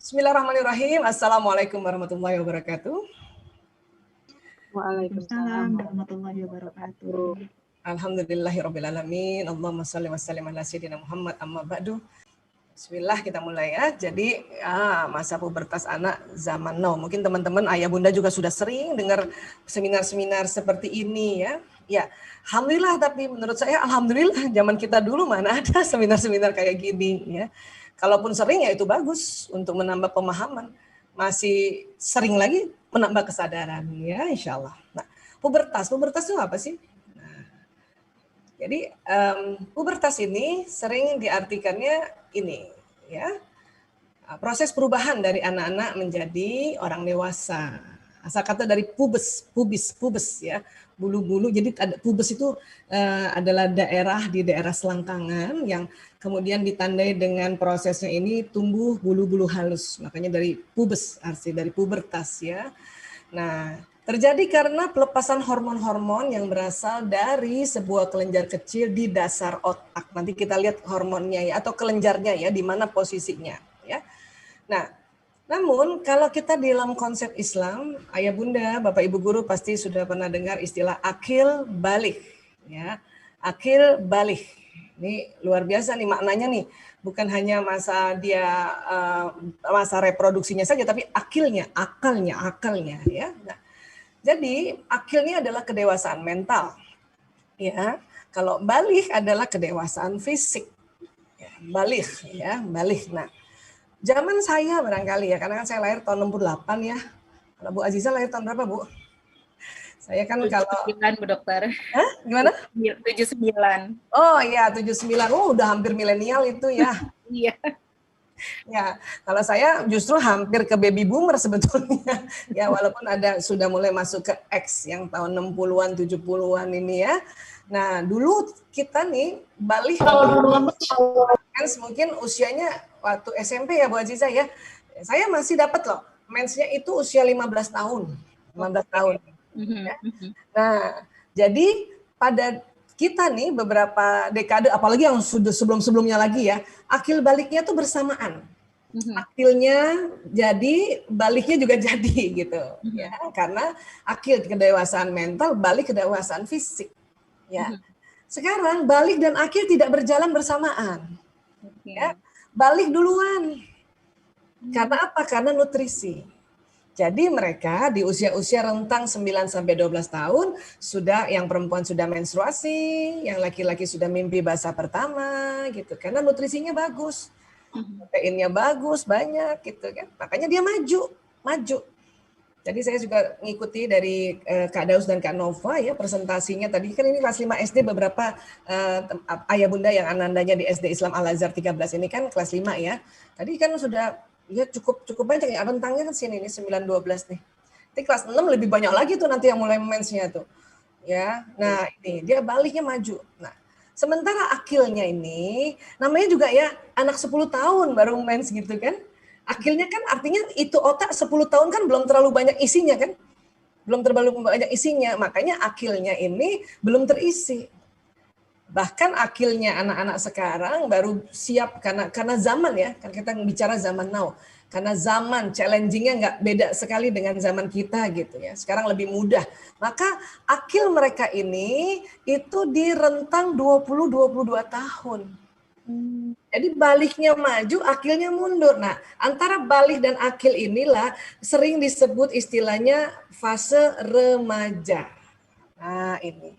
Bismillahirrahmanirrahim. Assalamualaikum warahmatullahi wabarakatuh. Waalaikumsalam warahmatullahi wabarakatuh. Alhamdulillahirrabbilalamin. Allahumma salli wa sallim ala sayyidina Muhammad amma ba'du. Bismillah, kita mulai ya. Jadi masa pubertas anak zaman now. Mungkin teman-teman ayah bunda juga sudah sering dengar seminar-seminar seperti ini ya. Ya, alhamdulillah, tapi menurut saya alhamdulillah zaman kita dulu mana ada seminar-seminar kayak gini ya. Kalaupun sering ya itu bagus untuk menambah pemahaman. Masih sering lagi menambah kesadaran ya, insya Allah. Nah, pubertas itu apa sih? Jadi pubertas ini sering diartikannya ini ya, proses perubahan dari anak-anak menjadi orang dewasa. Asal kata dari pubis ya, bulu-bulu. Jadi pubis itu adalah daerah di daerah selangkangan yang kemudian ditandai dengan prosesnya ini tumbuh bulu-bulu halus. Makanya dari pubis, arti dari pubertas ya. Nah, terjadi karena pelepasan hormon-hormon yang berasal dari sebuah kelenjar kecil di dasar otak. Nanti kita lihat hormonnya ya, atau kelenjarnya ya, di mana posisinya ya. Nah, namun kalau kita di dalam konsep Islam, ayah bunda, bapak ibu guru pasti sudah pernah dengar istilah akil balik ya. Akil balik. Ini luar biasa nih maknanya nih. Bukan hanya masa dia masa reproduksinya saja, tapi akalnya ya. Nah, jadi akilnya adalah kedewasaan mental, ya. Kalau balik adalah kedewasaan fisik, ya, balik. Nah, zaman saya barangkali ya, karena kan saya lahir tahun 68 ya. Kalau Bu Aziza lahir tahun berapa, Bu? Saya kan 79, Bu Dokter. Hah? Gimana? 79. Oh iya, 79. Oh, udah hampir milenial itu ya. Iya. Ya, kalau saya justru hampir ke baby boomer sebetulnya. Ya, walaupun sudah mulai masuk ke X yang tahun 60-an, 70-an ini ya. Nah, dulu kita nih balik mungkin usianya waktu SMP ya Bu Aziza ya. Saya masih dapat loh. Mensnya itu usia 15 tahun. 15 tahun. Ya. Nah, jadi pada kita nih beberapa dekade, apalagi yang sudah sebelum-sebelumnya lagi ya, akil baliknya tuh bersamaan. Akilnya jadi, baliknya juga jadi gitu. Ya, karena akil kedewasaan mental, balik kedewasaan fisik. Ya. Sekarang balik dan akil tidak berjalan bersamaan. Ya, balik duluan. Karena apa? Karena nutrisi. Jadi mereka di usia-usia rentang 9 sampai 12 tahun sudah, yang perempuan sudah menstruasi, yang laki-laki sudah mimpi basah pertama gitu. Karena nutrisinya bagus. Proteinnya bagus, banyak gitu kan. Makanya dia maju. Jadi saya juga ngikuti dari Kak Daus dan Kak Nova ya presentasinya tadi, kan ini kelas 5 SD, beberapa ayah bunda yang anandanya di SD Islam Al-Azhar 13 ini kan kelas 5 ya. Tadi kan sudah ya cukup banyak ya, rentangnya kan sini nih 9-12 nih. Nanti kelas 6 lebih banyak lagi tuh nanti yang mulai mensnya tuh. Ya. Nah, ini dia baliknya maju. Nah, sementara akilnya ini namanya juga ya anak 10 tahun baru mens gitu kan. Akilnya kan artinya itu otak 10 tahun kan belum terlalu banyak isinya kan. Belum terlalu banyak isinya, makanya akilnya ini belum terisi. Bahkan akilnya anak-anak sekarang baru siap karena zaman ya, kan kita bicara zaman now. Karena zaman challenging-nya nggak beda sekali dengan zaman kita gitu ya. Sekarang lebih mudah. Maka akil mereka ini itu di rentang 20-22 tahun. Jadi baliknya maju, akilnya mundur. Nah, antara balik dan akil inilah sering disebut istilahnya fase remaja. Nah, ini.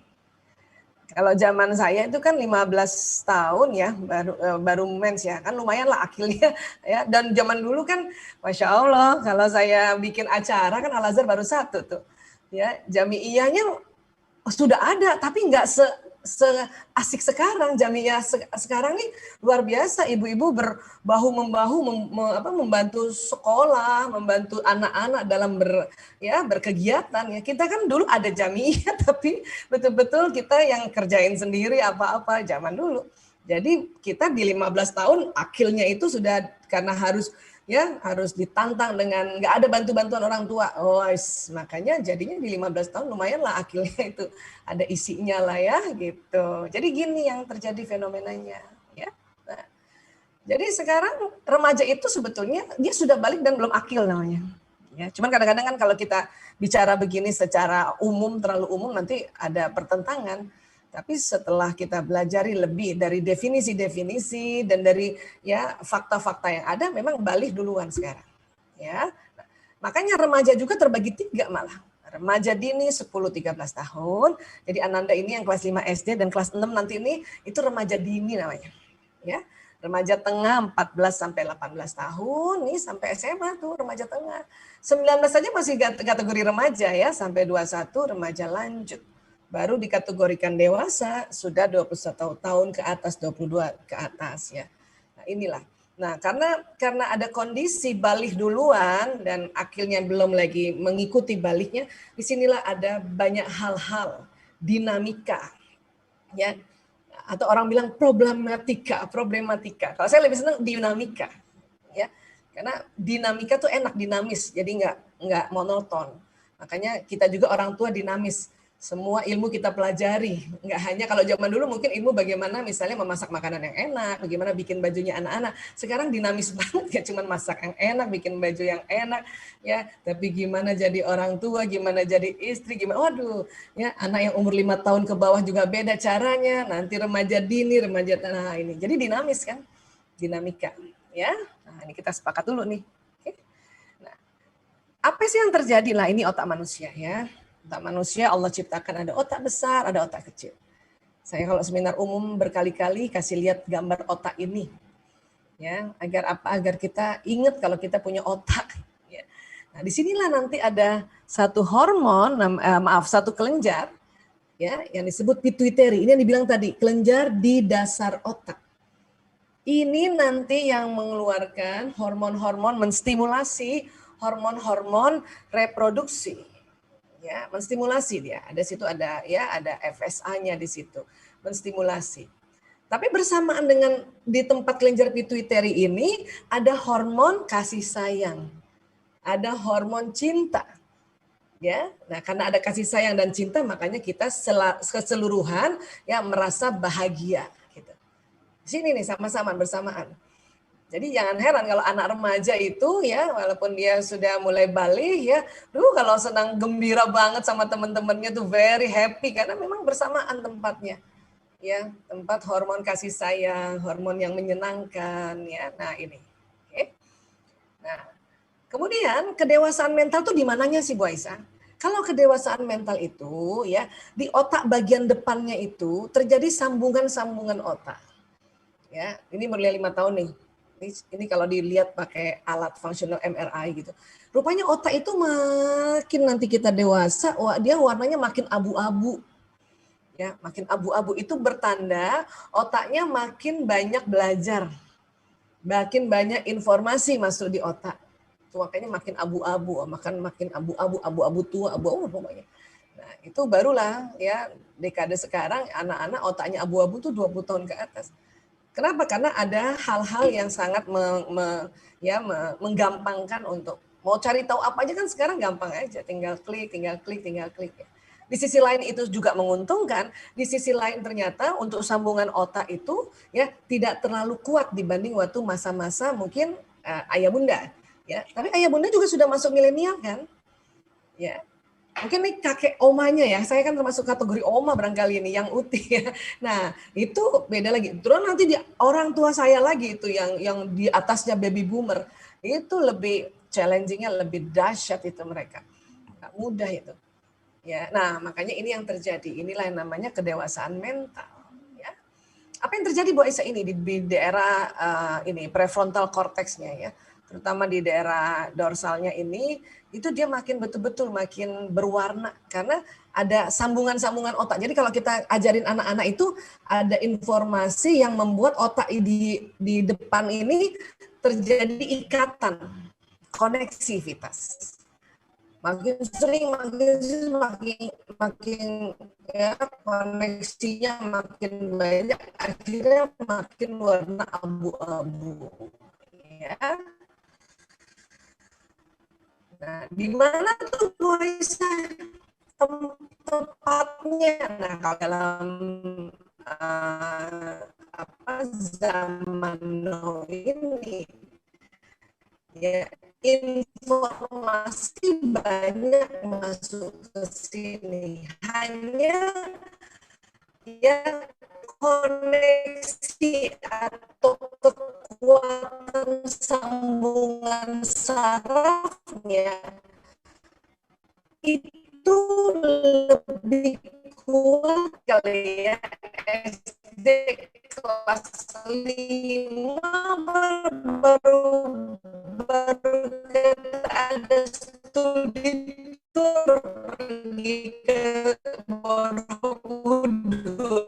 Kalau zaman saya itu kan 15 tahun ya baru mens ya, kan lumayan lah akilnya ya. Dan zaman dulu kan Masya Allah kalau saya bikin acara kan Al-Azhar baru 1 tuh ya, jamiiyahnya sudah ada tapi nggak asik sekarang. Jamiah sekarang nih luar biasa, ibu-ibu berbahu-membahu membantu sekolah, membantu anak-anak dalam berkegiatan ya. Kita kan dulu ada jamiah tapi betul-betul kita yang kerjain sendiri apa-apa zaman dulu. Jadi kita di 15 tahun akilnya itu sudah, karena harus ditantang dengan nggak ada bantuan orang tua. Makanya jadinya di 15 tahun lumayan lah akilnya itu ada isinya lah ya gitu. Jadi gini yang terjadi fenomenanya ya. Nah, Jadi sekarang remaja itu sebetulnya dia sudah balik dan belum akil namanya. Ya, cuman kadang-kadang kan kalau kita bicara begini secara umum, terlalu umum, nanti ada pertentangan. Tapi setelah kita belajari lebih dari definisi-definisi dan dari ya fakta-fakta yang ada, memang balik duluan sekarang. Ya, makanya remaja juga terbagi 3 malah. Remaja dini 10-13 tahun. Jadi Ananda ini yang kelas 5 SD dan kelas 6 nanti ini itu remaja dini namanya. Ya, remaja tengah 14 sampai 18 tahun nih sampai SMA tuh remaja tengah. 19 saja masih kategori remaja ya, sampai 21 remaja lanjut. Baru dikategorikan dewasa sudah 21 tahun ke atas, 22 ke atas ya. Nah, inilah. Nah, karena ada kondisi balik duluan dan akhirnya belum lagi mengikuti baliknya, disinilah ada banyak hal-hal dinamika ya, atau orang bilang problematika. Kalau saya lebih senang dinamika ya, karena dinamika tuh enak, dinamis, jadi nggak monoton. Makanya kita juga orang tua dinamis. Semua ilmu kita pelajari, nggak hanya kalau zaman dulu mungkin ilmu bagaimana misalnya memasak makanan yang enak, bagaimana bikin bajunya anak-anak. Sekarang dinamis banget, ya cuman masak yang enak, bikin baju yang enak, ya. Tapi gimana jadi orang tua, gimana jadi istri, gimana, waduh, ya anak yang umur 5 tahun ke bawah juga beda caranya. Nanti remaja dini, remaja tanah ini. Jadi dinamis kan, dinamika, ya. Nah ini kita sepakat dulu nih. Oke. Nah, apa sih yang terjadi lah ini otak manusia ya? Otak manusia Allah ciptakan ada otak besar, ada otak kecil. Saya kalau seminar umum berkali-kali kasih lihat gambar otak ini, ya agar apa? Agar kita ingat kalau kita punya otak. Ya. Nah disinilah nanti ada satu hormon, satu kelenjar, ya yang disebut pituitary. Ini yang dibilang tadi kelenjar di dasar otak. Ini nanti yang mengeluarkan hormon-hormon, menstimulasi hormon-hormon reproduksi. Ya, menstimulasi dia. Ada situ ada ya, ada FSA-nya di situ. Menstimulasi. Tapi bersamaan dengan di tempat kelenjar pituitary ini ada hormon kasih sayang. Ada hormon cinta. Ya. Nah, karena ada kasih sayang dan cinta makanya kita keseluruhan ya merasa bahagia gitu. Sini nih sama-sama bersamaan. Jadi jangan heran kalau anak remaja itu ya walaupun dia sudah mulai balik ya, kalau senang gembira banget sama teman-temannya tuh very happy karena memang bersamaan tempatnya. Ya, tempat hormon kasih sayang, hormon yang menyenangkan ya. Nah, ini. Oke. Nah, kemudian kedewasaan mental tuh di mananya sih Bu Aisyah? Kalau kedewasaan mental itu ya di otak bagian depannya itu terjadi sambungan-sambungan otak. Ya, ini umurnya 5 tahun nih. Ini kalau dilihat pakai alat fungsional MRI gitu. Rupanya otak itu makin nanti kita dewasa, dia warnanya makin abu-abu. Ya, makin abu-abu itu bertanda otaknya makin banyak belajar. Makin banyak informasi masuk di otak. Itu makanya makin abu-abu, makin abu-abu tua, abu-abu pokoknya. Nah, itu barulah ya dekade sekarang anak-anak otaknya abu-abu tuh 20 tahun ke atas. Kenapa? Karena ada hal-hal yang sangat menggampangkan untuk mau cari tahu apa aja kan sekarang gampang aja, tinggal klik. Ya. Di sisi lain itu juga menguntungkan, di sisi lain ternyata untuk sambungan otak itu ya tidak terlalu kuat dibanding waktu masa-masa mungkin ayah bunda. Ya, tapi ayah bunda juga sudah masuk milenial kan? Ya, mungkin nih kakek omanya ya, saya kan termasuk kategori oma barangkali ini yang uti ya. Nah itu beda lagi. Terus nanti di orang tua saya lagi itu yang di atasnya baby boomer itu lebih challengingnya lebih dahsyat itu mereka. Nggak mudah itu. Ya, nah makanya ini yang terjadi. Inilah yang namanya kedewasaan mental. Ya. Apa yang terjadi Bu Aisyah ini di daerah ini prefrontal cortexnya ya, terutama di daerah dorsalnya ini. Itu dia makin betul-betul makin berwarna karena ada sambungan-sambungan otak. Jadi kalau kita ajarin anak-anak itu ada informasi yang membuat otak di depan ini terjadi ikatan, koneksivitas. Makin sering, makin ya koneksinya makin banyak, akhirnya makin warna abu-abu. Ya. Nah, di mana tuh tepatnya? Nah, kalau dalam zaman zaman now ini, ya informasi banyak masuk ke sini, hanya ya koneksi atau kekuatan sambungan sarafnya itu lebih kuat kali ya. SD kelas 5 baru ada studi tour pergi ke Borobudur.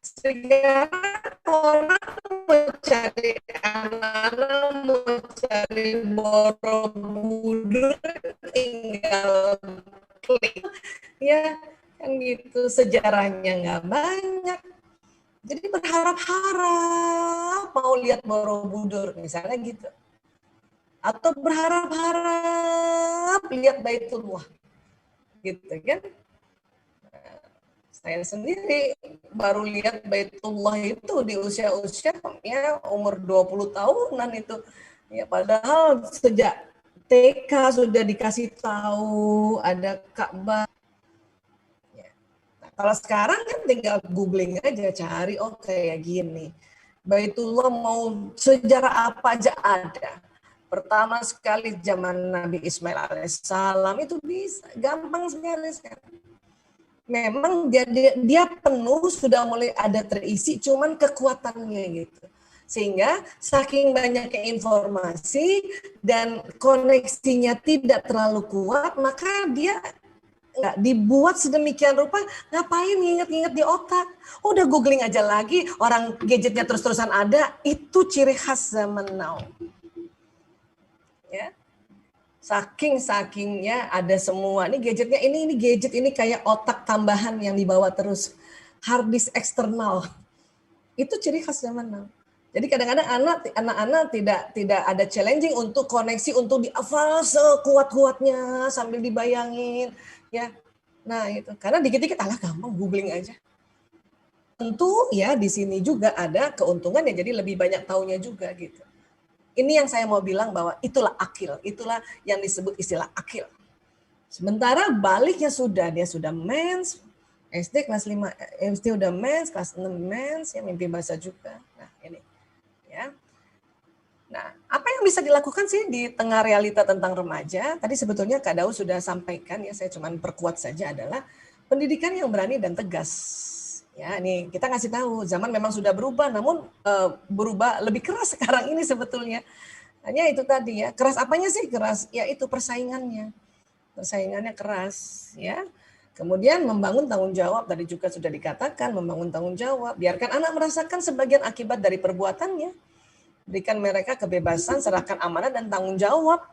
Sekarang orang mau cari Borobudur tinggal klik ya kan gitu, sejarahnya nggak banyak. Jadi berharap-harap mau lihat Borobudur misalnya gitu. Atau berharap-harap lihat Baitullah. Gitu kan. Saya sendiri baru lihat Baitullah itu di usia-usia ya umur 20 tahunan itu. Ya padahal sejak TK sudah dikasih tahu ada Ka'bah. Ya. Nah, kalau sekarang kan tinggal googling aja, cari oh kayak gini. Baitullah mau sejarah apa aja ada. Pertama sekali zaman Nabi Ismail alaihissalam itu bisa gampang sekali sekarang. Memang dia penuh sudah mulai ada terisi, cuman kekuatannya gitu. Sehingga saking banyaknya informasi dan koneksinya tidak terlalu kuat, maka dia nggak dibuat sedemikian rupa, ngapain nginget-nginget di otak. Udah googling aja lagi, orang gadgetnya terus-terusan ada, itu ciri khas zaman now. Ya. Saking-sakingnya ada semua. Ini gadgetnya, ini gadget ini kayak otak tambahan yang dibawa terus. Hard disk eksternal. Itu ciri khas zaman now. Jadi kadang-kadang anak-anak tidak ada challenging untuk koneksi untuk dihafal sekuat-kuatnya sambil dibayangin ya. Nah, itu. Karena dikit-dikit gampang googling aja. Tentu ya di sini juga ada keuntungan ya, jadi lebih banyak taunya juga gitu. Ini yang saya mau bilang bahwa itulah akil, itulah yang disebut istilah akil. Sementara baliknya dia sudah mens, SD kelas 5, SD udah mens, kelas 6 mens, ya mimpi bahasa juga. Nah, ini ya. Nah, apa yang bisa dilakukan sih di tengah realita tentang remaja? Tadi sebetulnya Kak Daud sudah sampaikan ya, saya cuma perkuat saja adalah pendidikan yang berani dan tegas. Ya, ini kita ngasih tahu zaman memang sudah berubah, namun berubah lebih keras sekarang ini sebetulnya. Hanya itu tadi ya, keras apanya sih keras? Ya itu persaingannya keras ya. Kemudian membangun tanggung jawab, tadi juga sudah dikatakan membangun tanggung jawab. Biarkan anak merasakan sebagian akibat dari perbuatannya. Berikan mereka kebebasan, serahkan amanah dan tanggung jawab.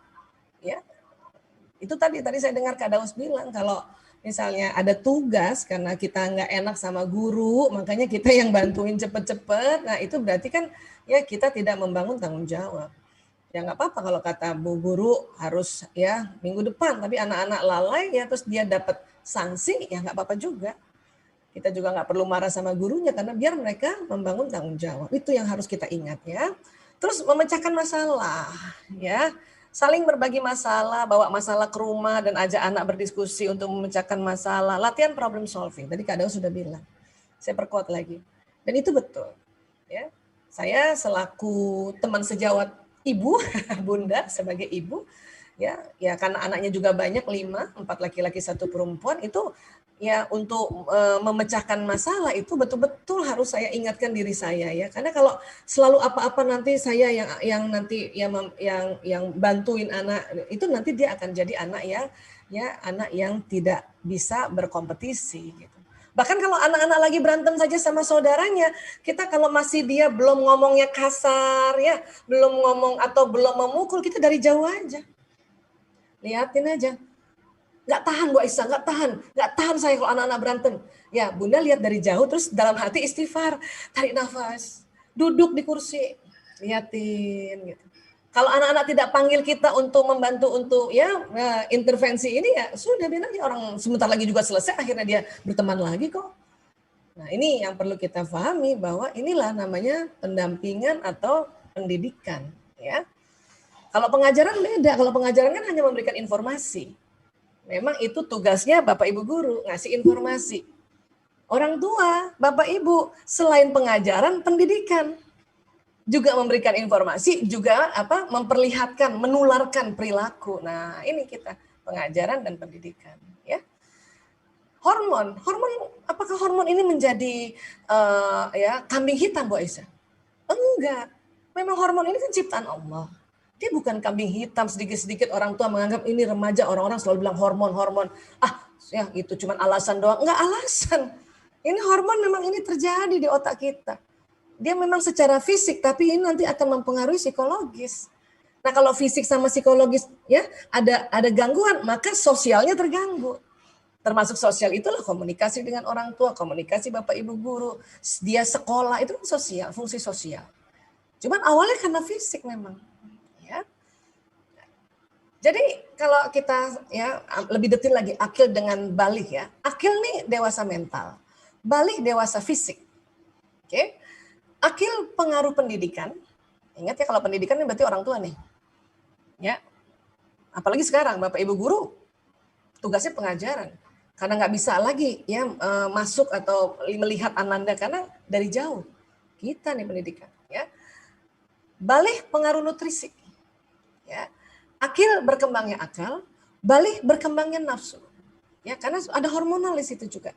Ya, itu tadi saya dengar Kak Daus bilang kalau misalnya ada tugas karena kita nggak enak sama guru, makanya kita yang bantuin cepet-cepet. Nah itu berarti kan ya kita tidak membangun tanggung jawab. Ya nggak apa-apa kalau kata Bu Guru harus ya minggu depan, tapi anak-anak lalai ya terus dia dapat sanksi ya nggak apa-apa juga. Kita juga nggak perlu marah sama gurunya karena biar mereka membangun tanggung jawab. Itu yang harus kita ingat ya. Terus memecahkan masalah ya. Saling berbagi masalah, bawa masalah ke rumah dan ajak anak berdiskusi untuk memecahkan masalah. Latihan problem solving. Tadi Kak Daud sudah bilang. Saya perkuat lagi. Dan itu betul. Ya. Saya selaku teman sejawat ibu, bunda sebagai ibu, ya karena anaknya juga banyak 5, 4 laki-laki 1 perempuan, itu ya untuk memecahkan masalah itu betul-betul harus saya ingatkan diri saya ya, karena kalau selalu apa-apa nanti saya yang nanti yang bantuin anak itu nanti dia akan jadi anak anak yang tidak bisa berkompetisi gitu. Bahkan kalau anak-anak lagi berantem saja sama saudaranya, kita kalau masih dia belum ngomongnya kasar ya, belum ngomong atau belum memukul, kita dari jauh aja. Lihatin aja. Nggak tahan Bu Aisyah, nggak tahan saya kalau anak-anak berantem. Ya Bunda lihat dari jauh terus dalam hati istighfar, tarik nafas, duduk di kursi, lihatin gitu. Kalau anak-anak tidak panggil kita untuk membantu untuk intervensi ini ya sudah bilang aja, orang sebentar lagi juga selesai, akhirnya dia berteman lagi kok. Nah, ini yang perlu kita pahami bahwa inilah namanya pendampingan atau pendidikan, ya. Kalau pengajaran beda, kalau pengajaran kan hanya memberikan informasi. Memang itu tugasnya Bapak Ibu guru, ngasih informasi. Orang tua, Bapak Ibu, selain pengajaran, pendidikan. Juga memberikan informasi, juga memperlihatkan, menularkan perilaku. Nah, ini kita pengajaran dan pendidikan, ya. Hormon, apakah hormon ini menjadi kambing hitam, Bu Aisyah? Enggak. Memang hormon ini kan ciptaan Allah. Dia bukan kambing hitam, sedikit-sedikit orang tua menganggap ini remaja, orang-orang selalu bilang hormon. Ya itu cuma alasan doang. Enggak alasan. Ini hormon memang ini terjadi di otak kita. Dia memang secara fisik, tapi ini nanti akan mempengaruhi psikologis. Nah kalau fisik sama psikologis ya ada gangguan, maka sosialnya terganggu. Termasuk sosial itulah komunikasi dengan orang tua, komunikasi Bapak Ibu guru, dia sekolah, itu kan sosial, fungsi sosial. Cuman awalnya karena fisik memang. Ya. Jadi kalau kita ya lebih detail lagi, akil dengan balik ya. Akil nih dewasa mental, balik dewasa fisik. Oke. Akil pengaruh pendidikan. Ingat ya kalau pendidikan ini berarti orang tua nih. Ya. Apalagi sekarang Bapak Ibu guru tugasnya pengajaran. Karena nggak bisa lagi ya masuk atau melihat Ananda karena dari jauh. Kita nih pendidikan ya. Balik pengaruh nutrisi. Ya. Akil berkembangnya akal, balik berkembangnya nafsu. Ya, karena ada hormonal di situ juga.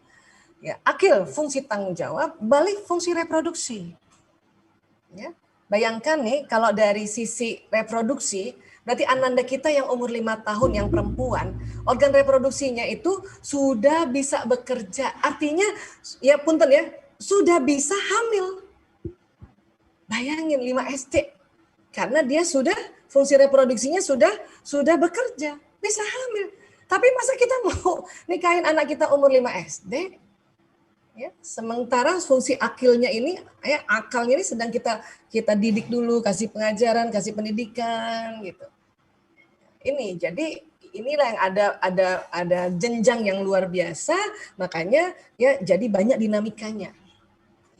Ya, akil fungsi tanggung jawab, balik fungsi reproduksi. Ya. Bayangkan nih kalau dari sisi reproduksi, berarti Ananda kita yang umur 5 tahun yang perempuan, organ reproduksinya itu sudah bisa bekerja. Artinya ya punten ya, sudah bisa hamil. Bayangin 5 SD. Karena dia sudah fungsi reproduksinya sudah bekerja, bisa hamil. Tapi masa kita mau nikahin anak kita umur 5 SD? Ya, sementara fungsi akilnya ini, ya akalnya ini sedang kita didik dulu, kasih pengajaran, kasih pendidikan gitu. Ini jadi inilah yang ada jenjang yang luar biasa, makanya ya jadi banyak dinamikanya.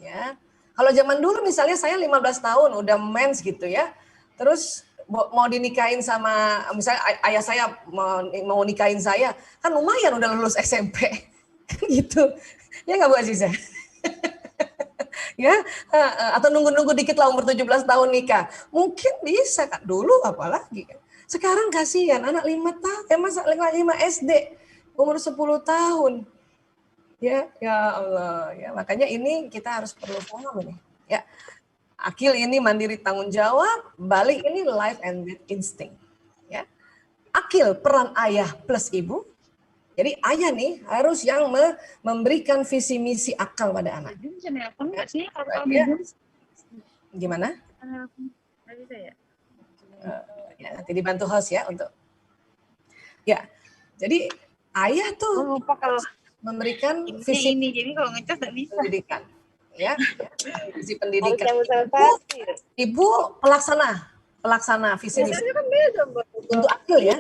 Ya. Kalau zaman dulu misalnya saya 15 tahun udah mens gitu ya. Terus mau dinikahin sama misalnya ayah saya mau nikahin saya, kan lumayan udah lulus SMP. Kan gitu. Ya nggak Bu Aziza? Ya, atau nunggu-nunggu dikit lah umur 17 tahun nikah. Mungkin bisa kan dulu apalagi kan. Sekarang kasihan anak 5 tahun, masa 5 SD umur 10 tahun. Ya Allah, ya makanya ini kita harus perlu paham ini. Ya, akil ini mandiri tanggung jawab, balik ini life and death instinct. Ya, akil peran ayah plus ibu. Jadi ayah nih harus yang memberikan visi misi akal pada anak. Bisa nelpon nggak sih kalau gimana? Nggak bisa ya? Ya, nanti dibantu host ya untuk. Ya, jadi ayah tuh lupa kalau memberikan visi ini jadi kalau ngecas nggak bisa. Pendidikan, ya, visi pendidikan. Ibu pelaksana visi misi. Kan beda, untuk akil ya.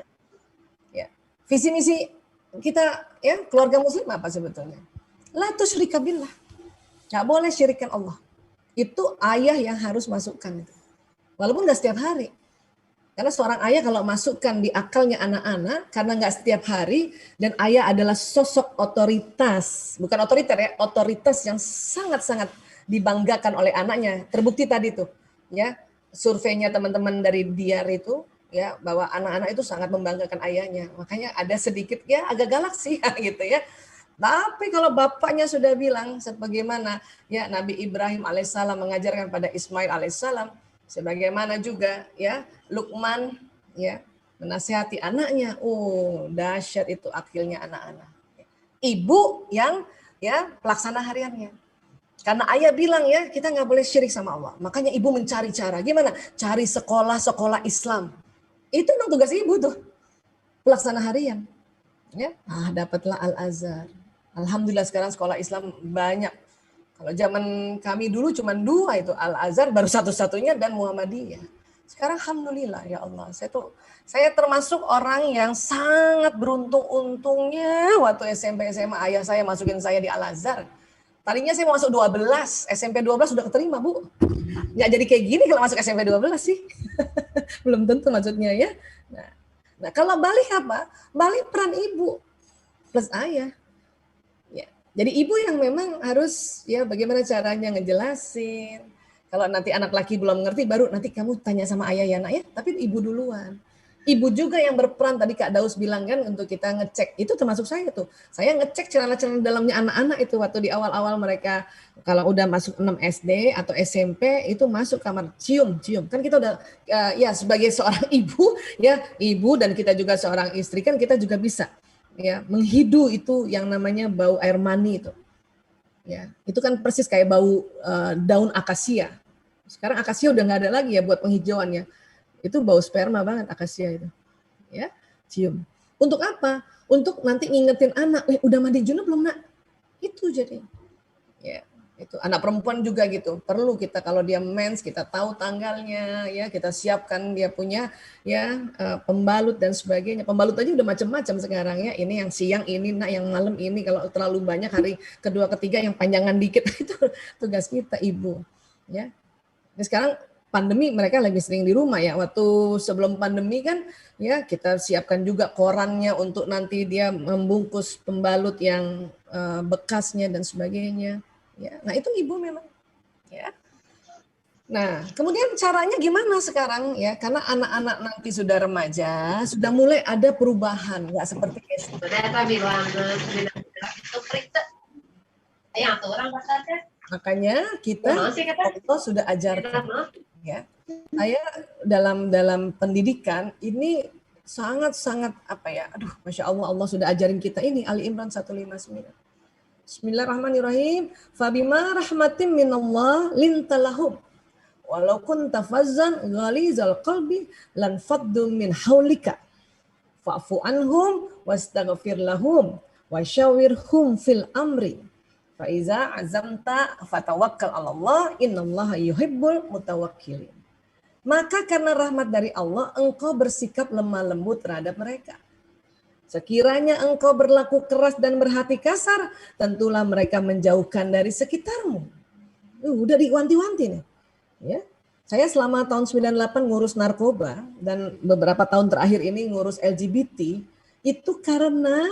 Ya, visi misi kita ya keluarga muslim apa sebetulnya? La tusyrika billah. Nggak boleh syirikan Allah. Itu ayah yang harus masukkan itu. Walaupun nggak setiap hari. Karena seorang ayah kalau masukkan di akalnya anak-anak, karena nggak setiap hari, dan ayah adalah sosok otoritas, bukan otoriter ya, otoritas yang sangat-sangat dibanggakan oleh anaknya. Terbukti tadi tuh, ya surveinya teman-teman dari Diar itu, ya bahwa anak-anak itu sangat membanggakan ayahnya. Makanya ada sedikit ya agak galak sih gitu ya. Tapi kalau bapaknya sudah bilang sebagaimana ya Nabi Ibrahim alaihissalam mengajarkan pada Ismail alaihissalam, sebagaimana juga ya Luqman ya menasihati anaknya. Oh, dahsyat itu akilnya anak-anak. Ibu yang ya pelaksana hariannya. Karena ayah bilang ya kita nggak boleh syirik sama Allah. Makanya ibu mencari cara. Gimana? Cari sekolah Islam. Itu memang tugas ibu tuh. Pelaksana harian. Ya, dapatlah Al-Azhar. Alhamdulillah sekarang sekolah Islam banyak. Kalau zaman kami dulu cuma 2 itu, Al-Azhar baru satu-satunya dan Muhammadiyah. Sekarang alhamdulillah ya Allah. Saya termasuk orang yang sangat beruntung untungnya waktu SMP SMA ayah saya masukin saya di Al-Azhar. Tadinya saya mau masuk 12, SMP 12 sudah keterima, Bu. Nggak jadi kayak gini kalau masuk SMP 12 sih. Belum tentu maksudnya ya. Nah, kalau balik apa? Balik peran ibu plus ayah. Ya. Jadi ibu yang memang harus ya bagaimana caranya ngejelasin. Kalau nanti anak laki belum ngerti, baru nanti kamu tanya sama ayah ya nak ya. Tapi ibu duluan. Ibu juga yang berperan, tadi Kak Daus bilang kan untuk kita ngecek, itu termasuk saya tuh. Saya ngecek celana-celana dalamnya anak-anak itu waktu di awal-awal mereka, kalau udah masuk 6 SD atau SMP, itu masuk kamar cium. Kan kita udah, ya sebagai seorang ibu, ya ibu dan kita juga seorang istri, kan kita juga bisa ya menghidu itu yang namanya bau air mani itu. Ya, itu kan persis kayak bau daun akasia. Sekarang akasia udah nggak ada lagi ya buat penghijauannya. Itu bau sperma banget akasia itu. Ya, cium. Untuk apa? Untuk nanti ngingetin anak, udah mandi junub belum nak? Itu jadi. Ya, itu anak perempuan juga gitu. Perlu kita kalau dia mens kita tahu tanggalnya, ya kita siapkan dia punya ya pembalut dan sebagainya. Pembalut aja udah macam-macam sekarang ya. Ini yang siang ini, nak yang malam ini. Kalau terlalu banyak hari kedua ketiga yang panjangan dikit itu tugas kita ibu. Ya. Nah, sekarang pandemi mereka lebih sering di rumah ya. Waktu sebelum pandemi kan ya kita siapkan juga korannya untuk nanti dia membungkus pembalut yang bekasnya dan sebagainya. Ya, nah itu ibu memang. Ya. Nah, kemudian caranya gimana sekarang ya? Karena anak-anak nanti sudah remaja, sudah mulai ada perubahan, nggak seperti SD. Makanya kita sudah ajarkan. Ya, saya dalam pendidikan ini sangat apa ya, aduh Masya Allah sudah ajarin kita ini Ali Imran 159. Bismillahirrahmanirrahim. Fabima rahmatim minallah lintalahum walau kunta fazzan ghalizal qalbi lan faddu min haulika fa'fu anhum wastaghfir lahum wasyawirhum fil amri fa iza azamta fatawakkal 'ala Allah innallaha yuhibbul mutawakkilin. Maka karena rahmat dari Allah engkau bersikap lemah lembut terhadap mereka. Sekiranya engkau berlaku keras dan berhati kasar, tentulah mereka menjauhkan dari sekitarmu. Udah diwanti-wanti nih. Ya. Saya selama tahun 98 ngurus narkoba dan beberapa tahun terakhir ini ngurus LGBT, itu karena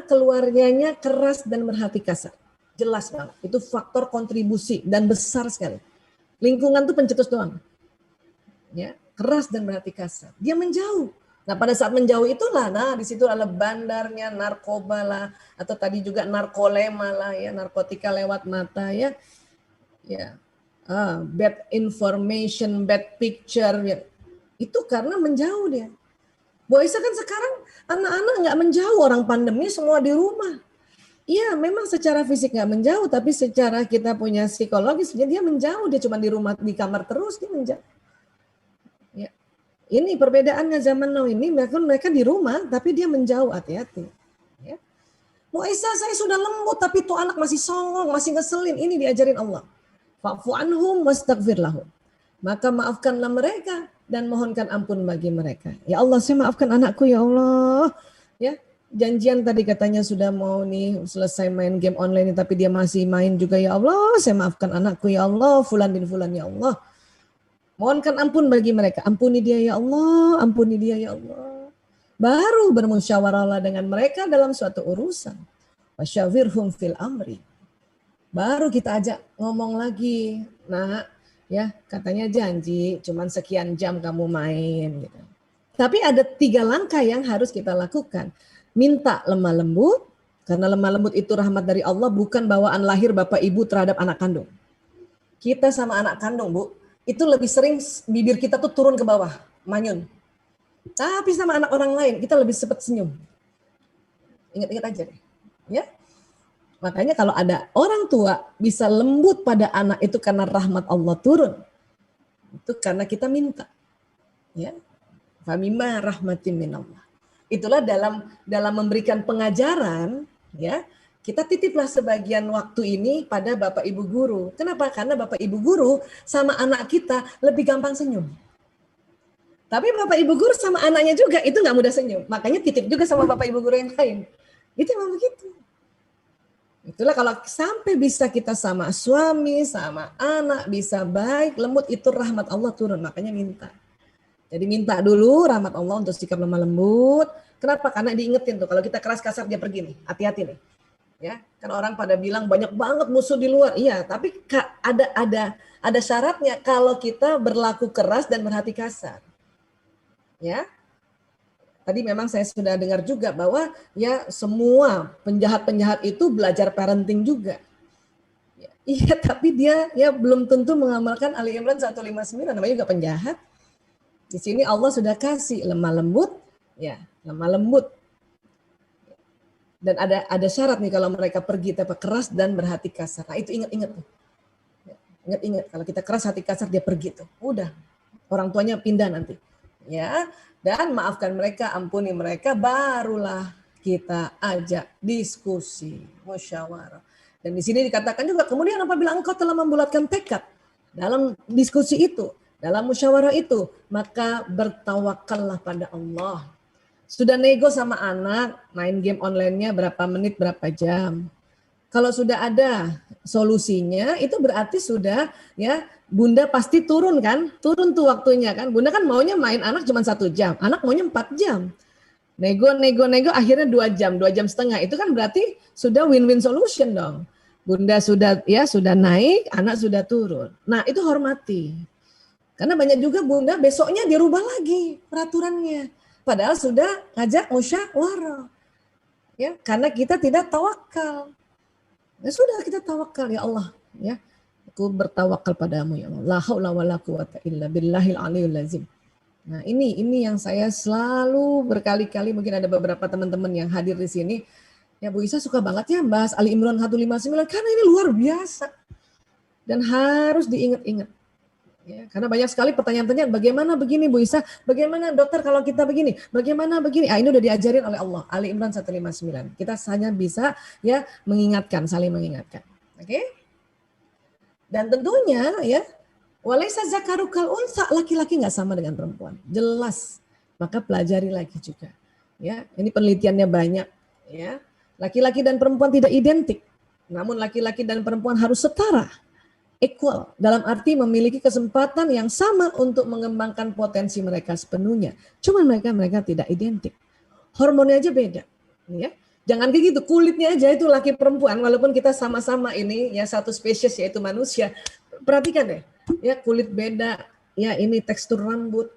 keluarganya keras dan berhati kasar. Jelas banget. Itu faktor kontribusi dan besar sekali. Lingkungan tuh pencetus doang. Ya, keras dan berhati kasar. Dia menjauh. Nah, pada saat menjauh itulah, nah di situ ada bandarnya narkoba lah, atau tadi juga narkolema lah ya, narkotika lewat mata ya. Ya. Bad information, bad picture ya. Itu karena menjauh dia. Bu Aisyah kan sekarang anak-anak nggak menjauh, orang pandemi semua di rumah. Iya, memang secara fisik nggak menjauh, tapi secara kita punya psikologis dia menjauh, dia cuma di rumah di kamar terus dia menjauh. Ya. Ini perbedaannya zaman now ini, mereka di rumah tapi dia menjauh, hati-hati. Ya. Bu Aisyah saya sudah lembut tapi tuh anak masih songong, masih ngeselin. Ini diajarin Allah. Fa'fu anhum wastaghfir lahum. Maka maafkanlah mereka dan mohonkan ampun bagi mereka. Ya Allah, saya maafkan anakku ya Allah. Ya, janjian tadi katanya sudah mau nih selesai main game online tapi dia masih main juga ya Allah. Saya maafkan anakku ya Allah, fulan bin fulan ya Allah. Mohonkan ampun bagi mereka. Ampuni dia ya Allah, ampuni dia ya Allah. Baru bermusyawarahlah dengan mereka dalam suatu urusan. Wasyawirhum fil amri. Baru kita ajak ngomong lagi. Nah, ya katanya janji cuman sekian jam kamu main gitu. Tapi ada 3 langkah yang harus kita lakukan. Minta lemah lembut, karena lemah lembut itu rahmat dari Allah, bukan bawaan lahir bapak ibu terhadap anak kandung. Kita sama anak kandung, Bu, itu lebih sering bibir kita tuh turun ke bawah, manyun. Tapi sama anak orang lain kita lebih cepat senyum. Ingat-ingat aja deh. Ya. Makanya kalau ada orang tua bisa lembut pada anak itu karena rahmat Allah turun. Itu karena kita minta. Ya. Famimma rahmatin minallah. Itulah dalam memberikan pengajaran, ya, kita titiplah sebagian waktu ini pada Bapak Ibu guru. Kenapa? Karena Bapak Ibu guru sama anak kita lebih gampang senyum. Tapi Bapak Ibu guru sama anaknya juga itu nggak mudah senyum. Makanya titip juga sama Bapak Ibu guru yang lain. Itu memang begitu. Itulah kalau sampai bisa kita sama suami, sama anak, bisa baik, lembut, itu rahmat Allah turun. Makanya minta. Jadi minta dulu rahmat Allah untuk sikap lemah lembut. Kenapa? Karena diingetin tuh, kalau kita keras kasar dia pergi nih, hati-hati nih. Ya, kan orang pada bilang banyak banget musuh di luar. Iya, tapi ada syaratnya kalau kita berlaku keras dan berhati kasar. Ya, tadi memang saya sudah dengar juga bahwa ya semua penjahat-penjahat itu belajar parenting juga. Iya, tapi dia ya belum tentu mengamalkan Ali Imran 159, namanya juga penjahat. Di sini Allah sudah kasih lemah lembut, ya lemah lembut. Dan ada syarat nih kalau mereka pergi tapi keras dan berhati kasar. Nah itu ingat-ingat tuh. Ingat-ingat kalau kita keras hati kasar dia pergi tuh. Udah, orang tuanya pindah nanti. Ya, dan maafkan mereka, ampuni mereka, barulah kita ajak diskusi, musyawarah. Dan di sini dikatakan juga, kemudian apabila engkau telah membulatkan tekad dalam diskusi itu, dalam musyawarah itu, maka bertawakallah pada Allah. Sudah nego sama anak, main game online-nya berapa menit, berapa jam. Kalau sudah ada solusinya, itu berarti sudah ya Bunda pasti turun kan, turun tuh waktunya kan. Bunda kan maunya main anak cuma 1 jam, anak maunya 4 jam. Nego, akhirnya 2 jam, 2 jam setengah. Itu kan berarti sudah win-win solution dong. Bunda sudah naik, anak sudah turun. Nah itu hormati. Karena banyak juga Bunda besoknya dirubah lagi peraturannya. Padahal sudah ngajak musyawarah. Ya, karena kita tidak tawakal. Ya sudah kita tawakal ya Allah, ya. Aku bertawakal padamu ya Allah. La haula wala quwata illa billahil aliyul azim. Nah, ini yang saya selalu berkali-kali, mungkin ada beberapa teman-teman yang hadir di sini. Ya Bu Isa suka banget ya bahas Ali Imran 159 karena ini luar biasa. Dan harus diingat-ingat. Ya, karena banyak sekali pertanyaan-pertanyaan, bagaimana begini Bu Isa, bagaimana dokter kalau kita begini, bagaimana begini. Ini udah diajarin oleh Allah, Ali Imran 159. Kita hanya bisa ya mengingatkan, saling mengingatkan. Oke? Dan tentunya ya, walaisa zakaru kal unsa, laki-laki nggak sama dengan perempuan. Jelas. Maka pelajari lagi juga. Ya, ini penelitiannya banyak ya. Laki-laki dan perempuan tidak identik. Namun laki-laki dan perempuan harus setara. Equal, dalam arti memiliki kesempatan yang sama untuk mengembangkan potensi mereka sepenuhnya. Cuma mereka tidak identik. Hormonnya aja beda. Ya. Jangan kayak gitu, kulitnya aja itu laki perempuan, walaupun kita sama-sama ini ya satu spesies yaitu manusia. Perhatikan deh, ya kulit beda, ya ini tekstur rambut.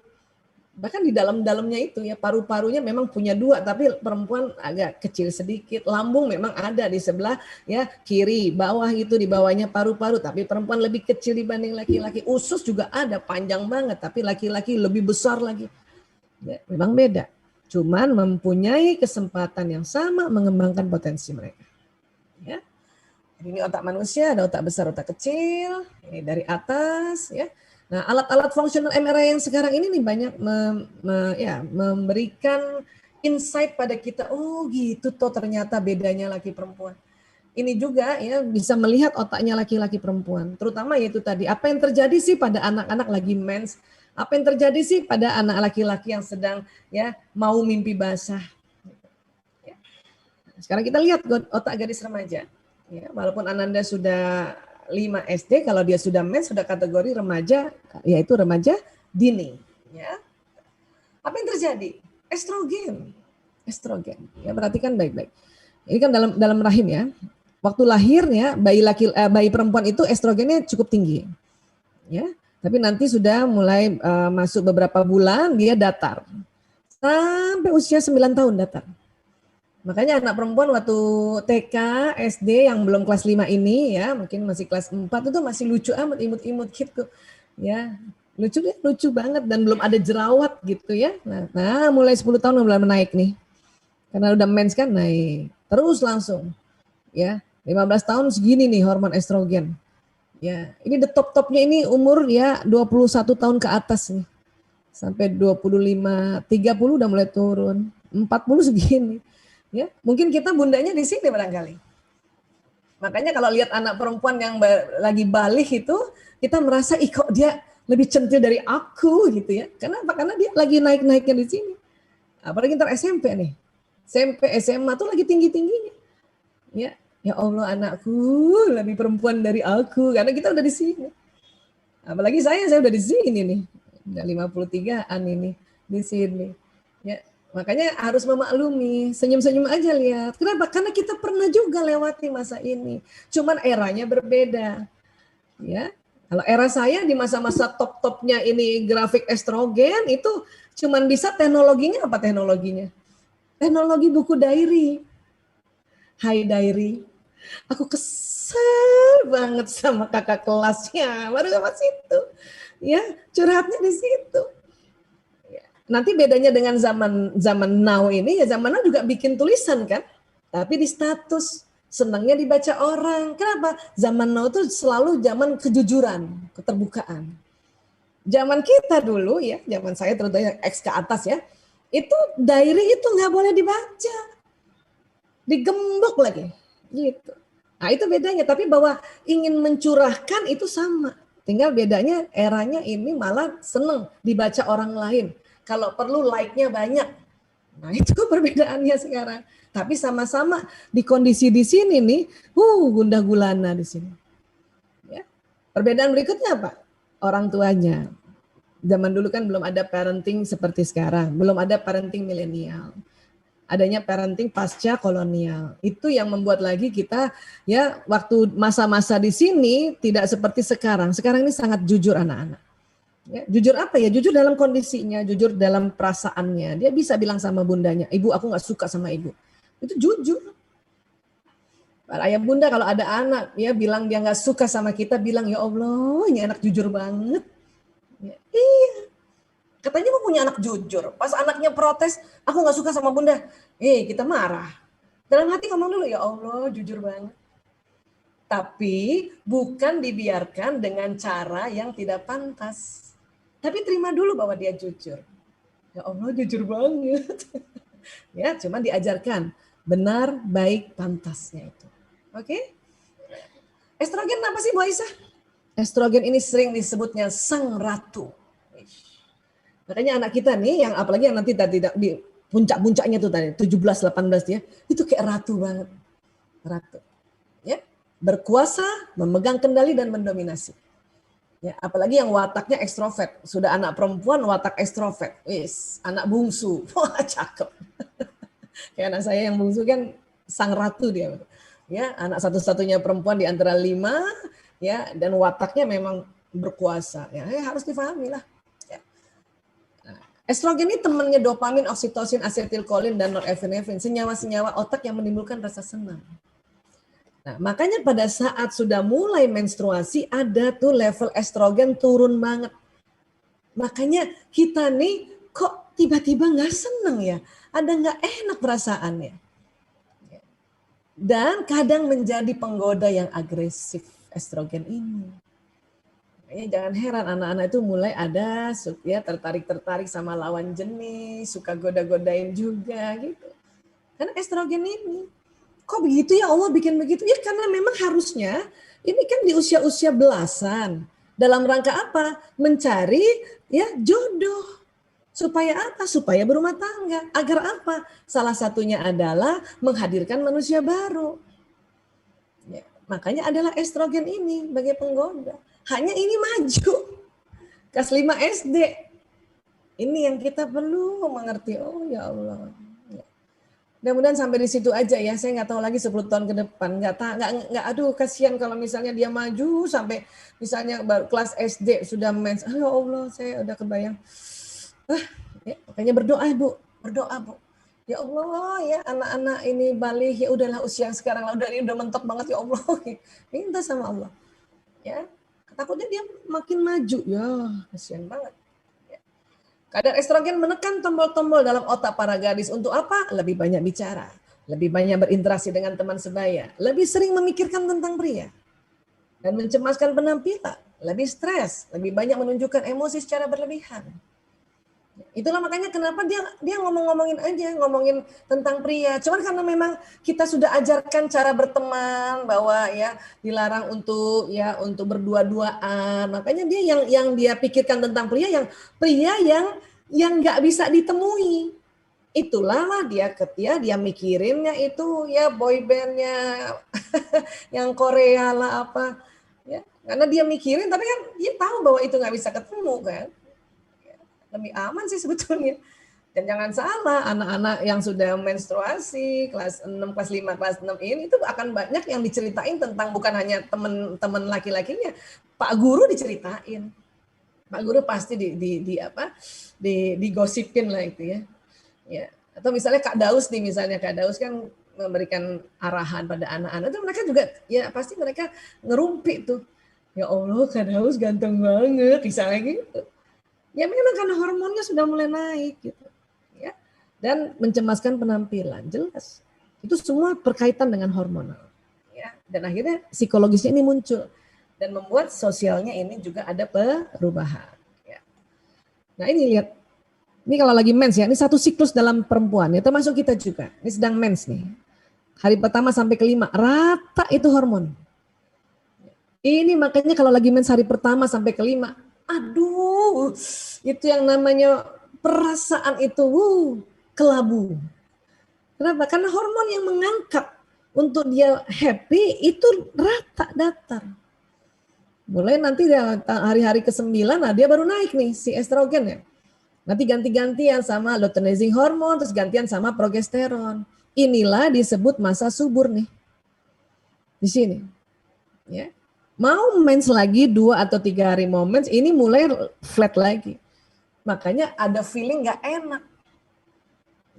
Bahkan di dalam-dalamnya itu ya paru-parunya memang punya 2, tapi perempuan agak kecil sedikit. Lambung memang ada di sebelah ya kiri, bawah itu di bawahnya paru-paru, tapi perempuan lebih kecil dibanding laki-laki. Usus juga ada panjang banget, tapi laki-laki lebih besar lagi. Ya, memang beda. Cuman mempunyai kesempatan yang sama mengembangkan potensi mereka. Ya. Ini otak manusia, ada otak besar, otak kecil. Ini dari atas ya. Nah, alat-alat fungsional MRI yang sekarang ini nih banyak memberikan insight pada kita. Oh, gitu toh ternyata bedanya laki perempuan. Ini juga ya bisa melihat otaknya laki-laki perempuan. Terutama yaitu tadi, apa yang terjadi sih pada anak-anak lagi mens? Apa yang terjadi sih pada anak laki-laki yang sedang ya mau mimpi basah? Sekarang kita lihat otak gadis remaja. Ya, walaupun Ananda sudah 5 SD, kalau dia sudah mens, sudah kategori remaja, yaitu remaja dini. Ya. Apa yang terjadi? Estrogen. Ya, perhatikan baik-baik. Ini kan dalam rahim ya. Waktu lahirnya bayi perempuan itu estrogennya cukup tinggi. Ya. Tapi nanti sudah mulai masuk beberapa bulan dia datar. Sampai usia 9 tahun datar. Makanya anak perempuan waktu TK, SD yang belum kelas 5 ini ya, mungkin masih kelas 4 itu masih lucu amat, imut-imut gitu. Ya, lucu banget dan belum ada jerawat gitu ya. Nah, mulai 10 tahun mulai menaik nih. Karena udah mens kan naik. Terus langsung. Ya, 15 tahun segini nih hormon estrogen. Ya, ini the top-topnya ini umur ya 21 tahun ke atas nih. Sampai 25, 30 udah mulai turun. 40 segini. Ya, mungkin kita bundanya di sini barangkali. Makanya kalau lihat anak perempuan yang lagi balik itu, kita merasa kok dia lebih centil dari aku gitu ya. Kenapa? Karena dia lagi naik-naiknya di sini. Apalagi ntar SMP nih. SMP, SMA tuh lagi tinggi-tingginya. Ya, Ya Allah anakku lebih perempuan dari aku karena kita udah di sini. Apalagi saya udah di sini nih. Udah 53-an ini di sini. Ya, makanya harus memaklumi, senyum-senyum aja lihat. Kenapa? Karena kita pernah juga lewati masa ini. Cuman eranya berbeda. Ya. Kalau era saya di masa-masa top-topnya ini grafik estrogen itu cuman bisa teknologinya apa teknologinya? Teknologi buku diary. Hai diary. Aku kesel banget sama kakak kelasnya. Baru sama situ. Ya, curhatnya di situ. Ya. Nanti bedanya dengan zaman now ini, ya zaman now juga bikin tulisan kan, tapi di status senangnya dibaca orang. Kenapa? Zaman now itu selalu zaman kejujuran, keterbukaan. Zaman kita dulu ya, zaman saya terutama X ke atas ya, itu diary itu nggak boleh dibaca, digembok lagi, gitu. Nah itu bedanya. Tapi bahwa ingin mencurahkan itu sama. Tinggal bedanya eranya ini malah seneng dibaca orang lain. Kalau perlu like-nya banyak. Nah itu perbedaannya sekarang. Tapi sama-sama di kondisi di sini nih, gundah gulana di sini. Ya. Perbedaan berikutnya apa? Orang tuanya. Zaman dulu kan belum ada parenting seperti sekarang, belum ada parenting milenial. Adanya parenting pasca kolonial. Itu yang membuat lagi kita ya waktu masa-masa di sini tidak seperti sekarang. Sekarang ini sangat jujur anak-anak. Ya, jujur apa ya? Jujur dalam kondisinya, jujur dalam perasaannya. Dia bisa bilang sama bundanya, ibu aku nggak suka sama ibu. Itu jujur. Para ayah bunda kalau ada anak ya bilang dia nggak suka sama kita, bilang ya Allah ini anak jujur banget. Ya, iya. Katanya mau punya anak jujur. Pas anaknya protes, aku nggak suka sama bunda. Kita marah. Dalam hati ngomong dulu, ya Allah jujur banget. Tapi bukan dibiarkan dengan cara yang tidak pantas. Tapi terima dulu bahwa dia jujur. Ya Allah jujur banget. Ya, cuma diajarkan benar, baik, pantasnya itu. Oke? Estrogen apa sih Bu Aisyah? Estrogen ini sering disebutnya sang ratu. Makanya anak kita nih yang apalagi yang nanti tadi di puncak-puncaknya tuh tadi 17 18 ya, itu kayak ratu banget. Ratu. Ya, berkuasa, memegang kendali dan mendominasi. Ya, apalagi yang wataknya ekstrovert, sudah anak perempuan watak ekstrovert. Anak bungsu. Wah, cakep. Kayak anak saya yang bungsu kan sang ratu dia. Ya, anak satu-satunya perempuan di antara 5 ya dan wataknya memang berkuasa. Ya, harus difahami lah. Estrogen ini temannya dopamin, oksitosin, asetilkolin, dan norepinefrin, senyawa-senyawa otak yang menimbulkan rasa senang. Nah, makanya pada saat sudah mulai menstruasi, ada tuh level estrogen turun banget. Makanya kita nih kok tiba-tiba nggak senang ya, ada nggak enak perasaannya. Dan kadang menjadi penggoda yang agresif estrogen ini. Jangan heran anak-anak itu mulai ada ya tertarik sama lawan jenis, suka goda-godain juga gitu. Karena estrogen ini. Kok begitu ya Allah bikin begitu? Ya karena memang harusnya ini kan di usia-usia belasan. Dalam rangka apa? Mencari ya jodoh. Supaya apa? Supaya berumah tangga. Agar apa? Salah satunya adalah menghadirkan manusia baru. Ya, makanya adalah estrogen ini sebagai penggoda. Hanya ini maju. Kelas 5 SD. Ini yang kita perlu mengerti. Oh ya Allah. Mudah-mudahan sampai di situ aja ya. Saya nggak tahu lagi 10 tahun ke depan. Nggak. Aduh kasihan kalau misalnya dia maju sampai misalnya baru kelas SD sudah mens. Ya Allah saya udah kebayang. Ya, makanya berdoa Bu. Berdoa Bu. Ya Allah ya anak-anak ini balik ya udahlah usia sekarang udah mentok banget ya Allah. Minta sama Allah. Ya. Takutnya dia makin maju. Ya, kasihan banget. Ya. Kadar estrogen menekan tombol-tombol dalam otak para gadis. Untuk apa? Lebih banyak bicara. Lebih banyak berinteraksi dengan teman sebaya. Lebih sering memikirkan tentang pria. Dan mencemaskan penampilan. Lebih stres. Lebih banyak menunjukkan emosi secara berlebihan. Itulah makanya kenapa dia ngomongin aja, ngomongin tentang pria. Cuman karena memang kita sudah ajarkan cara berteman bahwa ya dilarang untuk berdua-duaan. Makanya dia yang dia pikirkan tentang pria yang nggak bisa ditemui. Itulah lah dia mikirinnya itu ya boybandnya yang Korea lah apa ya, karena dia mikirin tapi kan dia tahu bahwa itu nggak bisa ketemu kan, lebih aman sih sebetulnya. Dan jangan salah, anak-anak yang sudah menstruasi kelas 6, kelas 5, kelas 6 ini itu akan banyak yang diceritain tentang, bukan hanya teman-teman laki-lakinya, Pak Guru diceritain. Pak Guru pasti digosipin lah itu ya. Ya, atau misalnya Kak Daus nih, misalnya Kak Daus kan memberikan arahan pada anak-anak, itu mereka juga ya pasti mereka ngerumpi tuh. Ya Allah, Kak Daus ganteng banget, misalnya gitu. Ya memang karena hormonnya sudah mulai naik gitu. Ya. Dan mencemaskan penampilan, jelas. Itu semua berkaitan dengan hormonal. Ya. Dan akhirnya psikologisnya ini muncul dan membuat sosialnya ini juga ada perubahan. Ya. Nah ini lihat, ini kalau lagi mens ya, ini satu siklus dalam perempuan ya, termasuk kita juga. Ini sedang mens nih. Hari pertama sampai kelima, rata itu hormon. Ini makanya kalau lagi mens hari pertama sampai kelima, aduh, itu yang namanya perasaan itu kelabu. Kenapa? Karena hormon yang mengangkat untuk dia happy itu rata datar. Mulai nanti hari-hari ke-9, nah dia baru naik nih si estrogen ya. Nanti ganti-gantian sama luteinizing hormon, terus gantian sama progesteron. Inilah disebut masa subur nih. Di sini. Ya. Mau mens lagi 2 atau 3 hari mau mens, ini mulai flat lagi. Makanya ada feeling gak enak.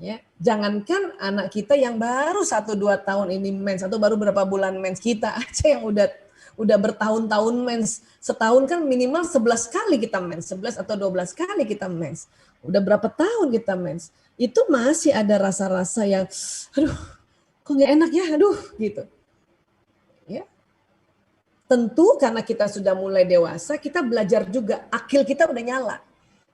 Ya. Jangankan anak kita yang baru 1-2 tahun ini mens, atau baru berapa bulan mens, kita aja yang udah bertahun-tahun mens. Setahun kan minimal 11 kali kita mens, 11 atau 12 kali kita mens. Udah berapa tahun kita mens. Itu masih ada rasa-rasa yang, aduh kok gak enak ya, aduh gitu. Ya. Tentu karena kita sudah mulai dewasa, kita belajar juga, akil kita udah nyala.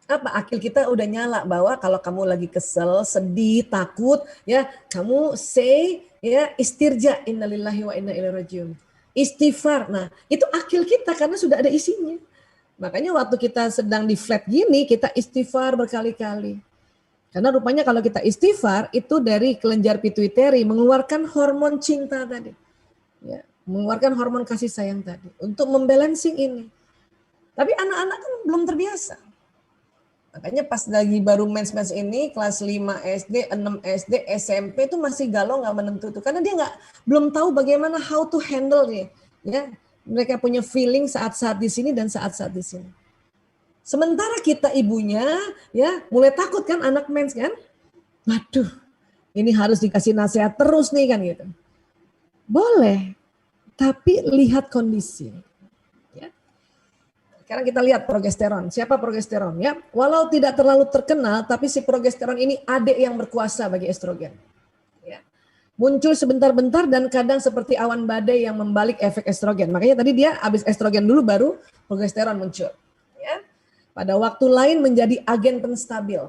Apa akil kita udah nyala bahwa kalau kamu lagi kesel, sedih, takut, ya kamu say ya istirja, innalillahi wa inna ilaihi rajiun. Istighfar. Nah, itu akil kita karena sudah ada isinya. Makanya waktu kita sedang di flat gini, kita istighfar berkali-kali. Karena rupanya kalau kita istighfar, itu dari kelenjar pituitari mengeluarkan hormon cinta tadi. Ya, mengeluarkan hormon kasih sayang tadi. Untuk membalancing ini. Tapi anak-anak kan belum terbiasa. Makanya pas lagi baru mens-mens ini, kelas 5 SD, 6 SD, SMP itu masih galau nggak menentu tuh. Karena dia belum tahu bagaimana how to handle nih. Ya, mereka punya feeling saat-saat di sini dan saat-saat di sini. Sementara kita ibunya ya mulai takut kan anak mens kan. Waduh, ini harus dikasih nasihat terus nih kan gitu. Boleh, tapi lihat kondisi. Sekarang kita lihat progesteron. Siapa progesteron? Ya, walau tidak terlalu terkenal, tapi si progesteron ini adik yang berkuasa bagi estrogen. Ya. Muncul sebentar-bentar dan kadang seperti awan badai yang membalik efek estrogen. Makanya tadi dia habis estrogen dulu baru progesteron muncul. Ya. Pada waktu lain menjadi agen penstabil.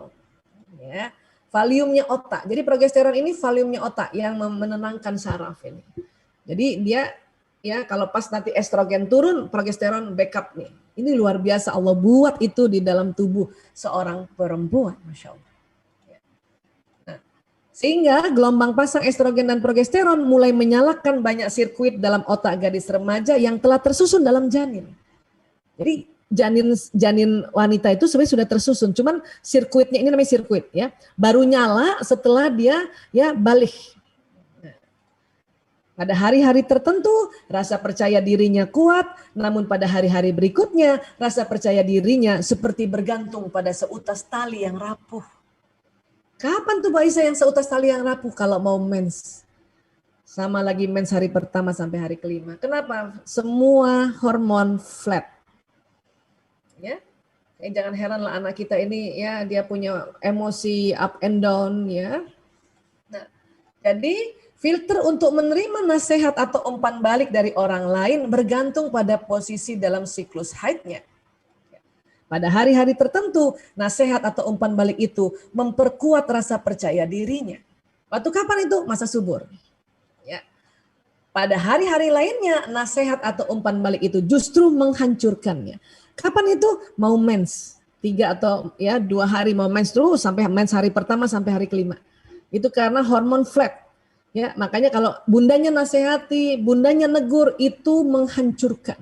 Ya. Valiumnya otak. Jadi progesteron ini valiumnya otak yang menenangkan saraf ini. Jadi dia ya kalau pas nanti estrogen turun, progesteron backup nih. Ini luar biasa Allah buat itu di dalam tubuh seorang perempuan, Masya Allah. Nah, sehingga gelombang pasang estrogen dan progesteron mulai menyalakan banyak sirkuit dalam otak gadis remaja yang telah tersusun dalam janin. Jadi janin wanita itu sebenarnya sudah tersusun, cuman sirkuitnya ini namanya sirkuit ya, baru nyala setelah dia ya balik. Pada hari-hari tertentu, rasa percaya dirinya kuat, namun pada hari-hari berikutnya, rasa percaya dirinya seperti bergantung pada seutas tali yang rapuh. Kapan tuh Mbak Isa yang seutas tali yang rapuh kalau mau mens? Sama lagi mens hari pertama sampai hari kelima. Kenapa? Semua hormon flat. Ya, jangan heran lah anak kita ini ya dia punya emosi up and down ya. Nah, jadi filter untuk menerima nasihat atau umpan balik dari orang lain bergantung pada posisi dalam siklus haidnya. Pada hari-hari tertentu, nasihat atau umpan balik itu memperkuat rasa percaya dirinya. Waktu kapan itu? Masa subur. Ya. Pada hari-hari lainnya, nasihat atau umpan balik itu justru menghancurkannya. Kapan itu? Mau mens. 3 atau ya 2 hari mau mens terus sampai mens hari pertama sampai hari kelima. Itu karena hormon flat. Ya, makanya kalau bundanya nasihati, bundanya negur, itu menghancurkan.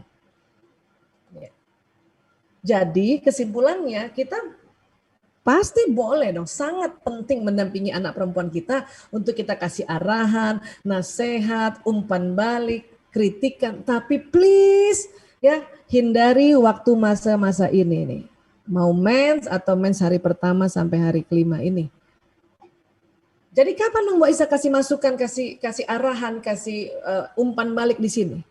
Ya. Jadi kesimpulannya kita pasti boleh dong, sangat penting mendampingi anak perempuan kita untuk kita kasih arahan, nasihat, umpan balik, kritikan. Tapi please ya hindari waktu masa-masa ini nih. Mau mens atau mens hari pertama sampai hari kelima ini. Jadi kapan dong Mbak Isa kasih masukan, kasih arahan, kasih umpan balik di sini?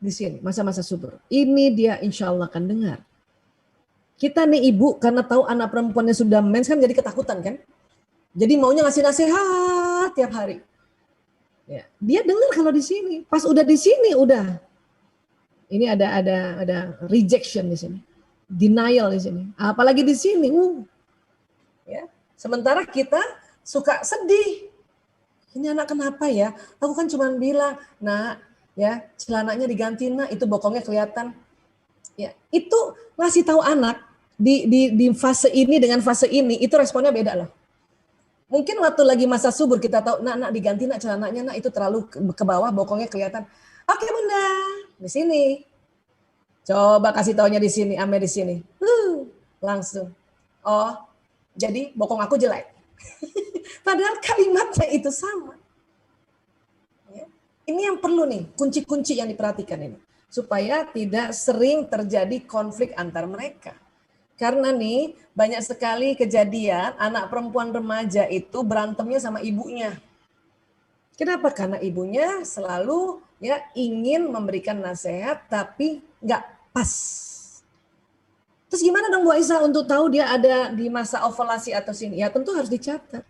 Di sini, masa-masa subur. Ini dia insya Allah akan dengar. Kita nih ibu karena tahu anak perempuannya sudah mens kan jadi ketakutan kan? Jadi maunya ngasih nasihat tiap hari. Ya, dia dengar kalau di sini. Pas udah di sini udah. Ini ada rejection di sini. Denial di sini. Apalagi di sini. Ya. Sementara kita suka sedih. Ini anak kenapa ya? Aku kan cuma bilang, "Nak, ya, celananya diganti, Nak, itu bokongnya kelihatan." Ya, itu ngasih tahu anak di fase ini dengan fase ini itu responnya beda loh. Mungkin waktu lagi masa subur kita tahu, "Nak, diganti, Nak, celananya, Nak, itu terlalu ke bawah, bokongnya kelihatan." "Oke, Bunda." Di sini. Coba kasih taunya di sini, ame di sini. Langsung. "Oh, jadi bokong aku jelek." Padahal kalimatnya itu sama. Ya. Ini yang perlu nih, kunci-kunci yang diperhatikan ini. Supaya tidak sering terjadi konflik antar mereka. Karena nih banyak sekali kejadian anak perempuan remaja itu berantemnya sama ibunya. Kenapa? Karena ibunya selalu ya ingin memberikan nasihat tapi nggak pas. Terus gimana dong Bu Aisyah untuk tahu dia ada di masa ovulasi atau sini? Ya tentu harus dicatat.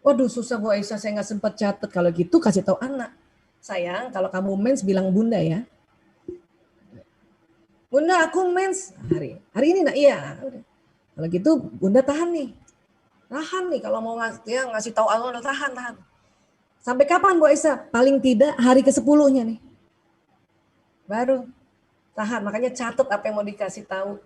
Waduh susah Bu Aisyah, saya nggak sempat catat. Kalau gitu kasih tahu anak. "Sayang, kalau kamu mens bilang Bunda ya." "Bunda aku mens." Hari ini Nak, iya. Kalau gitu Bunda tahan nih. Tahan nih kalau mau ngasih tahu Allah, tahan. Sampai kapan Bu Aisyah? Paling tidak hari ke-10-nya nih. Baru tahan, makanya catat apa yang mau dikasih tahu.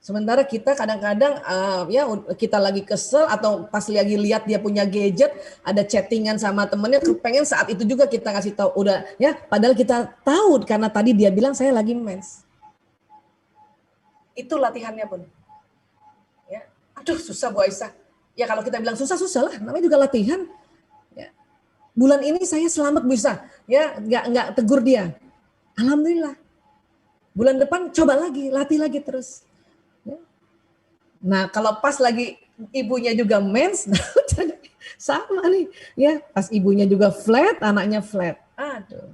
Sementara kita kadang-kadang ya kita lagi kesel atau pas lagi lihat dia punya gadget, ada chattingan sama temennya, kepengen saat itu juga kita ngasih tahu udah ya, padahal kita tahu karena tadi dia bilang saya lagi mens. Itu latihannya pun. Ya, aduh susah Bu Aisyah. Ya kalau kita bilang susah lah, namanya juga latihan. Ya. Bulan ini saya selamat Bu Aisyah, ya nggak tegur dia. Alhamdulillah. Bulan depan coba lagi, latih lagi terus. Nah, kalau pas lagi ibunya juga mens, sama nih, ya. Pas ibunya juga flat, anaknya flat. Aduh.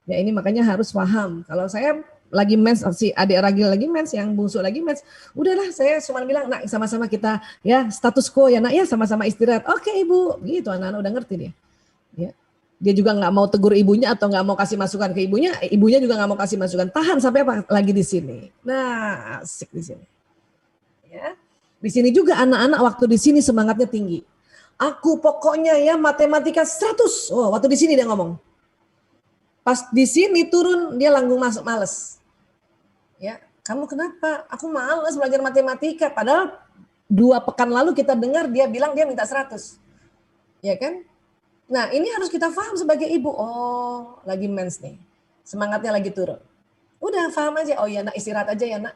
Ya ini makanya harus paham. Kalau saya lagi mens, si adik Ragil lagi mens, yang bungsu lagi mens, udahlah saya cuma bilang, "Nak, sama-sama kita ya status quo ya Nak ya, sama-sama istirahat." "Oke Ibu." Gitu, anak-anak udah ngerti dia. Ya. Dia juga nggak mau tegur ibunya atau nggak mau kasih masukan ke ibunya, ibunya juga nggak mau kasih masukan. Tahan sampai apa? Lagi di sini. Nah, asik di sini. Ya. Di sini juga anak-anak waktu di sini semangatnya tinggi. "Aku pokoknya ya matematika 100. Oh, waktu di sini dia ngomong. Pas di sini turun dia langsung masuk males. Ya, "Kamu kenapa?" "Aku males belajar matematika." Padahal 2 pekan lalu kita dengar dia bilang dia minta 100. Ya kan? Nah, ini harus kita paham sebagai ibu. Oh, lagi mens nih. Semangatnya lagi turun. Udah paham aja. "Oh ya Nak, istirahat aja ya Nak."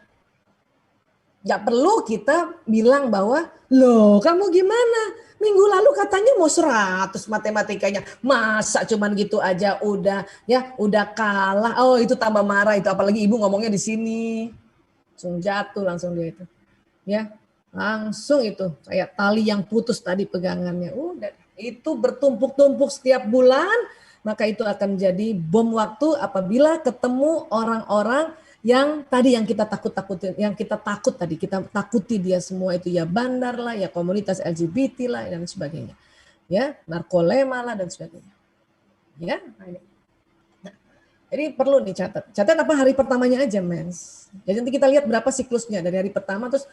Gak perlu kita bilang bahwa, "Loh kamu gimana? Minggu lalu katanya mau 100 matematikanya. Masa cuman gitu aja udah kalah." Oh itu tambah marah itu. Apalagi ibu ngomongnya di sini. Langsung jatuh langsung dia itu. Ya langsung itu kayak tali yang putus tadi pegangannya. Udah itu bertumpuk-tumpuk setiap bulan. Maka itu akan jadi bom waktu apabila ketemu orang-orang yang tadi yang kita takut-takutin, yang kita takut tadi, kita takuti dia semua itu ya bandar lah, ya komunitas LGBT lah dan sebagainya. Ya, narkolema lah dan sebagainya. Ya. Nah, jadi perlu nih catat. Catat apa hari pertamanya aja, mens. Jadi nanti kita lihat berapa siklusnya dari hari pertama terus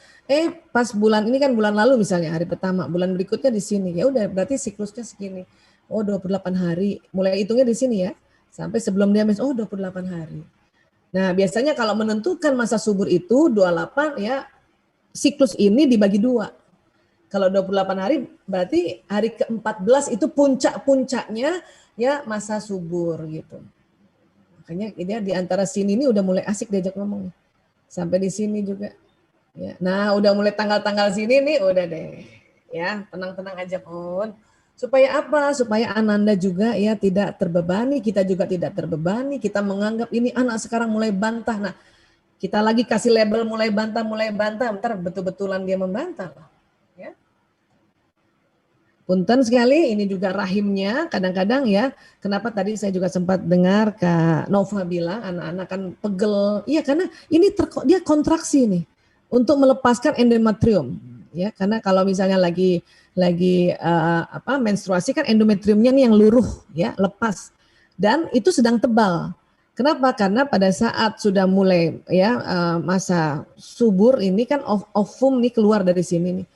pas bulan ini kan bulan lalu misalnya hari pertama, bulan berikutnya di sini. Ya udah berarti siklusnya segini. Oh, 28 hari. Mulai hitungnya di sini ya. Sampai sebelum dia mens, 28 hari. Nah, biasanya kalau menentukan masa subur itu 28 ya siklus ini dibagi 2. Kalau 28 hari berarti hari ke-14 itu puncak-puncaknya ya masa subur gitu. Makanya dia di antara sini ini udah mulai asik diajak ngomong. Sampai di sini juga. Ya. Nah, udah mulai tanggal-tanggal sini nih udah deh. Ya, tenang-tenang aja pun. Supaya apa? Supaya Ananda juga ya tidak terbebani, kita juga tidak terbebani. Kita menganggap ini anak sekarang mulai bantah. Nah, kita lagi kasih label mulai bantah, ntar betul-betulan dia membantah. Ya. Punten sekali, ini juga rahimnya kadang-kadang ya. Kenapa tadi saya juga sempat dengar Kak Nova bilang anak-anak kan pegel. Iya, karena ini dia kontraksi nih untuk melepaskan endometrium. Ya, karena kalau misalnya lagi menstruasi kan endometriumnya nih yang luruh ya, lepas. Dan itu sedang tebal. Kenapa? Karena pada saat sudah mulai ya masa subur ini kan ovum nih keluar dari sini nih.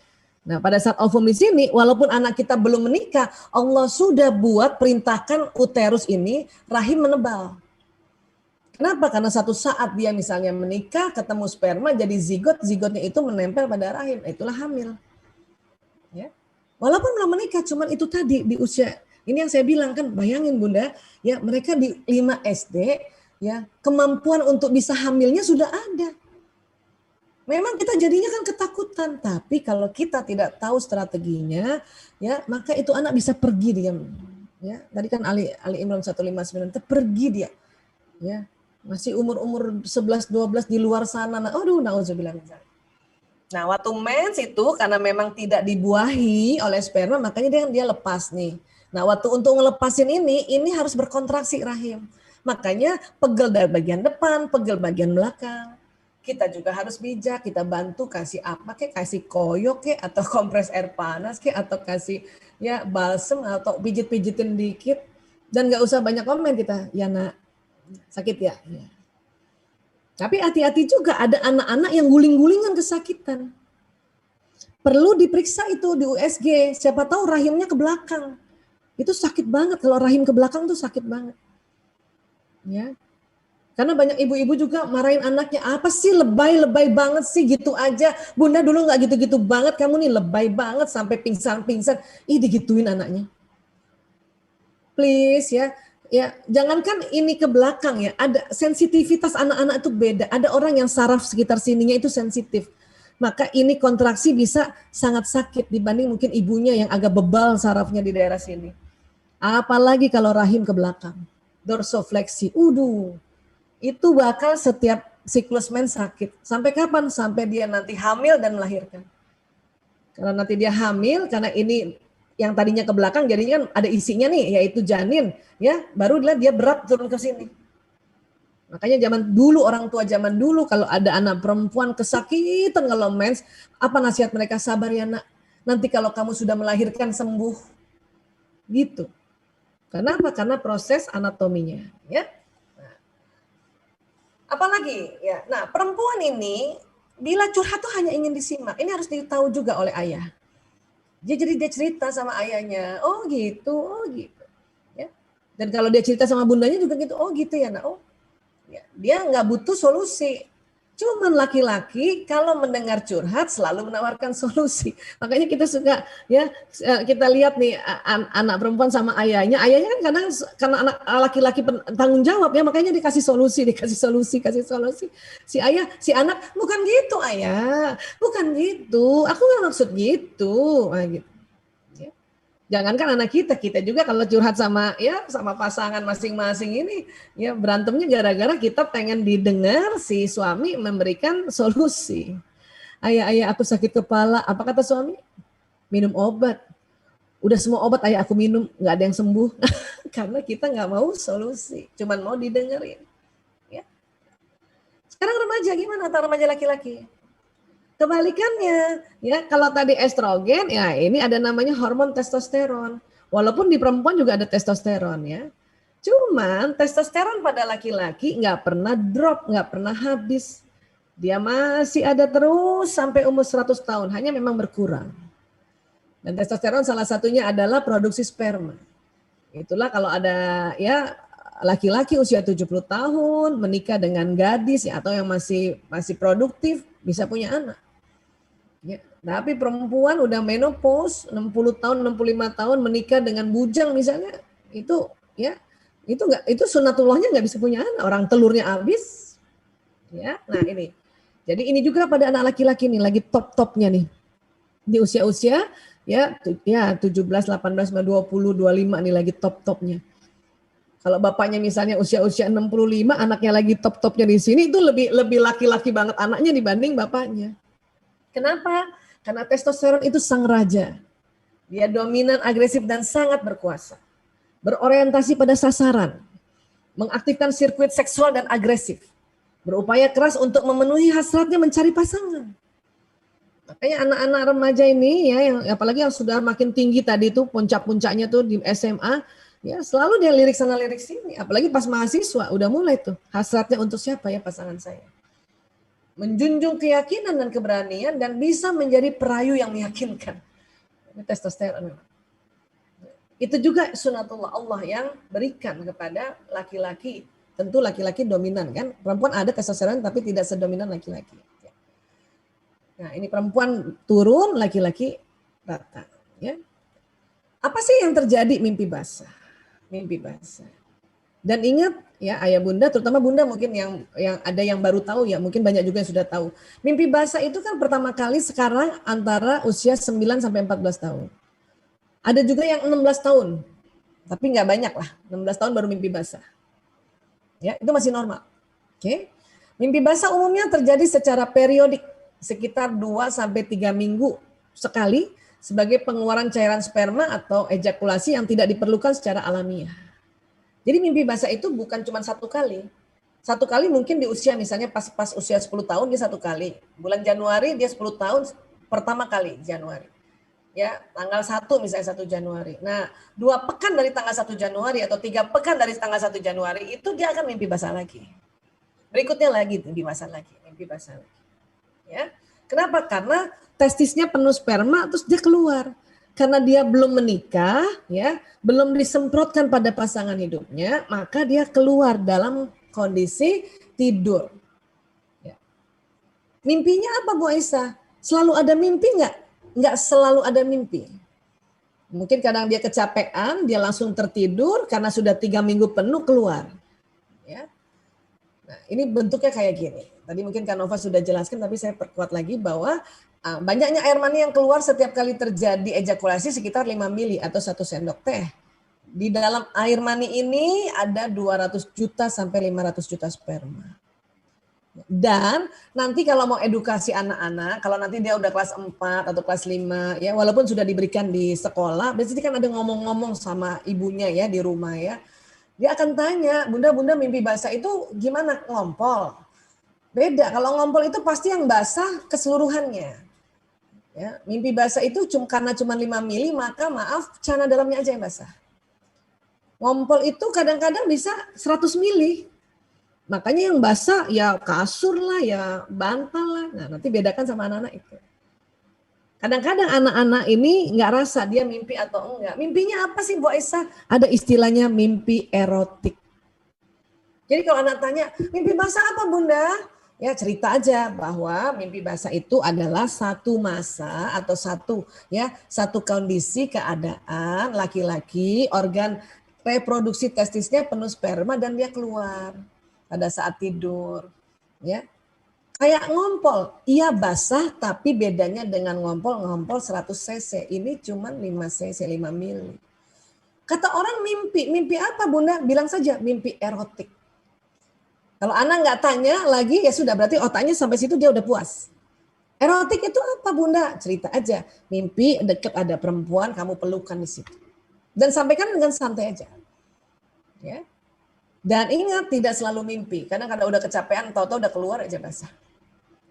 Nah, pada saat ovum di sini, walaupun anak kita belum menikah, Allah sudah buat perintahkan uterus ini rahim menebal. Kenapa? Karena satu saat dia misalnya menikah, ketemu sperma, jadi zigot, zigotnya itu menempel pada rahim, itulah hamil. Ya. Walaupun belum menikah, cuman itu tadi di usia, ini yang saya bilang kan, bayangin Bunda, ya mereka di 5 SD, ya kemampuan untuk bisa hamilnya sudah ada. Memang kita jadinya kan ketakutan, tapi kalau kita tidak tahu strateginya, ya maka itu anak bisa pergi diam. Ya, tadi kan Ali Imran 159 itu pergi dia. Ya, masih umur 11 12 di luar sana. Nah, aduh nauzubillah. Nah, waktu mens itu karena memang tidak dibuahi oleh sperma, makanya dia lepas nih. Nah, waktu untuk ngelepasin ini harus berkontraksi rahim. Makanya pegel dari bagian depan, pegel bagian belakang. Kita juga harus bijak, kita bantu kasih apa kek, kasih koyo kek, atau kompres air panas kek, atau kasih ya balsem atau pijit-pijitin dikit. Dan nggak usah banyak komen kita, ya nak sakit ya. Ya. Tapi hati-hati juga ada anak-anak yang guling-gulingan kesakitan. Perlu diperiksa itu di USG, siapa tahu rahimnya ke belakang. Itu sakit banget, kalau rahim ke belakang tuh sakit banget. Ya. Karena banyak ibu-ibu juga marahin anaknya, apa sih lebay banget sih gitu aja. Bunda dulu gak gitu-gitu banget, kamu nih lebay banget sampai pingsan-pingsan. Ih digituin anaknya. Please ya jangankan ini ke belakang ya, ada sensitivitas anak-anak itu beda. Ada orang yang saraf sekitar sininya itu sensitif. Maka ini kontraksi bisa sangat sakit dibanding mungkin ibunya yang agak bebal sarafnya di daerah sini. Apalagi kalau rahim ke belakang. Dorsofleksi, itu bakal setiap siklus mens sakit. Sampai kapan? Sampai dia nanti hamil dan melahirkan. Karena nanti dia hamil, karena ini yang tadinya ke belakang, jadinya kan ada isinya nih, yaitu janin. Ya, baru dia berat turun ke sini. Makanya orang tua zaman dulu, kalau ada anak perempuan kesakitan kalau mens, apa nasihat mereka? Sabar ya nak, nanti kalau kamu sudah melahirkan sembuh. Gitu. Kenapa? Karena proses anatominya. Ya. Apalagi ya, nah perempuan ini bila curhat tuh hanya ingin disimak. Ini harus ditahu juga oleh ayah. Jadi dia cerita sama ayahnya, oh gitu. Ya. Dan kalau dia cerita sama bundanya juga gitu, oh gitu ya nak. Oh, ya. Dia nggak butuh solusi. Cuman laki-laki kalau mendengar curhat selalu menawarkan solusi. Makanya kita suka ya kita lihat nih anak perempuan sama ayahnya kan kadang karena anak laki-laki tanggung jawab ya, makanya dikasih solusi. Si ayah, si anak bukan gitu ayah, bukan gitu. Aku nggak maksud gitu. Nah, gitu. Jangankan anak kita juga kalau curhat sama pasangan masing-masing ini ya berantemnya gara-gara kita pengen didengar si suami memberikan solusi. Ayah aku sakit kepala, apa kata suami? Minum obat. Udah semua obat ayah aku minum, nggak ada yang sembuh. Karena kita nggak mau solusi, cuman mau didengerin. Ya. Sekarang remaja gimana? Antara remaja laki-laki? Kebalikannya, ya kalau tadi estrogen, ya ini ada namanya hormon testosteron. Walaupun di perempuan juga ada testosteron ya. Cuman testosteron pada laki-laki nggak pernah drop, nggak pernah habis. Dia masih ada terus sampai umur 100 tahun, hanya memang berkurang. Dan testosteron salah satunya adalah produksi sperma. Itulah kalau ada ya laki-laki usia 70 tahun menikah dengan gadis ya, atau yang masih produktif bisa punya anak. Tapi perempuan udah menopause 60 tahun, 65 tahun menikah dengan bujang misalnya, itu ya itu sunatullahnya nggak bisa punya anak, orang telurnya habis. Ya, nah ini. Jadi ini juga pada anak laki-laki nih lagi top-topnya nih. Di usia-usia ya 17, 18, 20, 25 nih lagi top-topnya. Kalau bapaknya misalnya usia-usia 65, anaknya lagi top-topnya di sini, itu lebih laki-laki banget anaknya dibanding bapaknya. Kenapa? Karena testosteron itu sang raja. Dia dominan, agresif, dan sangat berkuasa. Berorientasi pada sasaran. Mengaktifkan sirkuit seksual dan agresif. Berupaya keras untuk memenuhi hasratnya mencari pasangan. Makanya anak-anak remaja ini ya, yang apalagi yang sudah makin tinggi tadi tuh puncak-puncaknya tuh di SMA, ya selalu dia lirik sana lirik sini. Apalagi pas mahasiswa udah mulai tuh hasratnya untuk siapa ya pasangan saya. Menjunjung keyakinan dan keberanian dan bisa menjadi perayu yang meyakinkan. Ini testosteron. Itu juga sunatullah Allah yang berikan kepada laki-laki. Tentu laki-laki dominan kan. Perempuan ada testosteron tapi tidak sedominan laki-laki. Nah ini perempuan turun, laki-laki rata. Ya. Apa sih yang terjadi mimpi basah? Mimpi basah. Dan ingat ya ayah bunda, terutama bunda mungkin yang ada yang baru tahu ya, mungkin banyak juga yang sudah tahu. Mimpi basah itu kan pertama kali sekarang antara usia 9 sampai 14 tahun. Ada juga yang 16 tahun, tapi nggak banyak lah, 16 tahun baru mimpi basah. Ya, itu masih normal. Oke. Mimpi basah umumnya terjadi secara periodik, sekitar 2 sampai 3 minggu sekali sebagai pengeluaran cairan sperma atau ejakulasi yang tidak diperlukan secara alamiah. Jadi mimpi basah itu bukan cuma satu kali. Satu kali mungkin di usia misalnya pas usia 10 tahun dia satu kali. Bulan Januari dia 10 tahun pertama kali Januari. Ya, tanggal 1 misalnya 1 Januari. Nah, 2 pekan dari tanggal 1 Januari atau 3 pekan dari tanggal 1 Januari itu dia akan mimpi basah lagi. Berikutnya lagi mimpi basah lagi, mimpi basah lagi. Ya. Kenapa? Karena testisnya penuh sperma terus dia keluar. Karena dia belum menikah, ya, belum disemprotkan pada pasangan hidupnya, maka dia keluar dalam kondisi tidur. Ya. Mimpinya apa Bu Aisyah? Selalu ada mimpi nggak? Nggak selalu ada mimpi. Mungkin kadang dia kecapean, dia langsung tertidur karena sudah 3 minggu penuh keluar. Ya. Nah, ini bentuknya kayak gini. Tadi mungkin Kak Nova sudah jelaskan, tapi saya perkuat lagi bahwa banyaknya air mani yang keluar setiap kali terjadi ejakulasi sekitar 5 mili atau 1 sendok teh. Di dalam air mani ini ada 200 juta sampai 500 juta sperma. Dan nanti kalau mau edukasi anak-anak, kalau nanti dia udah kelas 4 atau kelas 5, ya walaupun sudah diberikan di sekolah, biasanya kan ada ngomong-ngomong sama ibunya ya di rumah ya. Dia akan tanya, bunda mimpi basah itu gimana? Ngompol. Beda, kalau ngompol itu pasti yang basah keseluruhannya. Ya, mimpi basah itu karena cuma 5 mili, maka maaf, celana dalamnya aja yang basah. Ngompol itu kadang-kadang bisa 100 mili. Makanya yang basah ya kasur lah, ya bantal lah. Nah, nanti bedakan sama anak-anak itu. Kadang-kadang anak-anak ini nggak rasa dia mimpi atau enggak. Mimpinya apa sih Bu Aisyah? Ada istilahnya mimpi erotik. Jadi kalau anak tanya, mimpi basah apa Bunda? Ya cerita aja bahwa mimpi basah itu adalah satu masa atau satu kondisi keadaan laki-laki, organ reproduksi testisnya penuh sperma dan dia keluar pada saat tidur. Ya. Kayak ngompol, iya basah tapi bedanya dengan ngompol 100 cc, ini cuma 5 cc, 5 mili. Kata orang mimpi apa Bunda? Bilang saja mimpi erotik. Kalau anak nggak tanya lagi ya sudah, berarti otaknya sampai situ dia udah puas. Erotik itu apa Bunda? Cerita aja, mimpi deket ada perempuan kamu pelukan di situ. Dan sampaikan dengan santai aja. Ya. Dan ingat tidak selalu mimpi, karena kalau udah kecapean tahu-tahu udah keluar aja basah.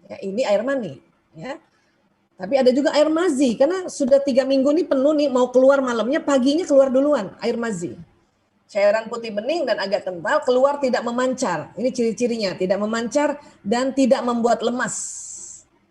Ya, ini air mani, ya. Tapi ada juga air mazi, karena sudah 3 minggu nih penuh nih, mau keluar malamnya, paginya keluar duluan, air mazi. Cairan putih bening dan agak kental, keluar tidak memancar. Ini ciri-cirinya, tidak memancar dan tidak membuat lemas.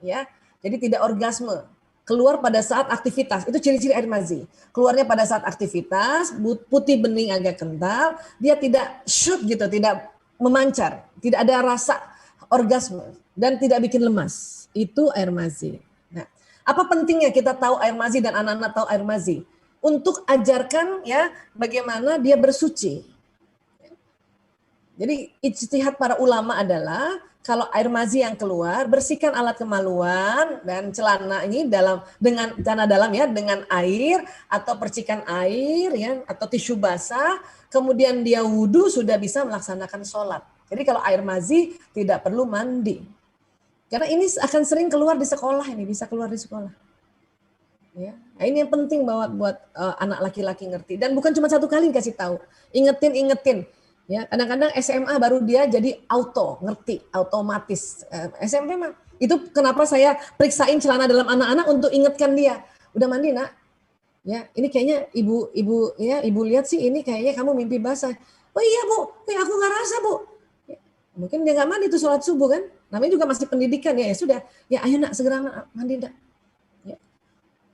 Ya, jadi tidak orgasme. Keluar pada saat aktivitas, itu ciri-ciri air mazi. Keluarnya pada saat aktivitas, putih bening agak kental, dia tidak shoot gitu, tidak memancar, tidak ada rasa orgasme dan tidak bikin lemas. Itu air mazi. Nah, Apa pentingnya kita tahu air mazi dan anak-anak tahu air mazi? Untuk ajarkan ya bagaimana dia bersuci. Jadi ijtihad para ulama adalah kalau air mazi yang keluar, bersihkan alat kemaluan dan celana ini dengan celana dalam ya dengan air atau percikan air ya atau tisu basah, kemudian dia wudhu sudah bisa melaksanakan sholat. Jadi kalau air mazi tidak perlu mandi. Karena ini akan sering keluar di sekolah, ini bisa keluar di sekolah. Ya. Nah, ini yang penting buat anak laki-laki ngerti dan bukan cuma satu kali dikasih tahu. Ingetin. Ya, kadang-kadang SMA baru dia jadi ngerti, otomatis. SMP mah itu kenapa saya periksain celana dalam anak-anak untuk ingatkan dia. Udah mandi, Nak? Ya, ini kayaknya ibu lihat sih ini kayaknya kamu mimpi basah. Oh iya, Bu. Aku nggak rasa, Bu. Ya, mungkin dia nggak mandi tuh sholat subuh kan. Namanya juga masih pendidikan ya sudah. Ya ayo Nak segera Nak, mandi Nak. Ya.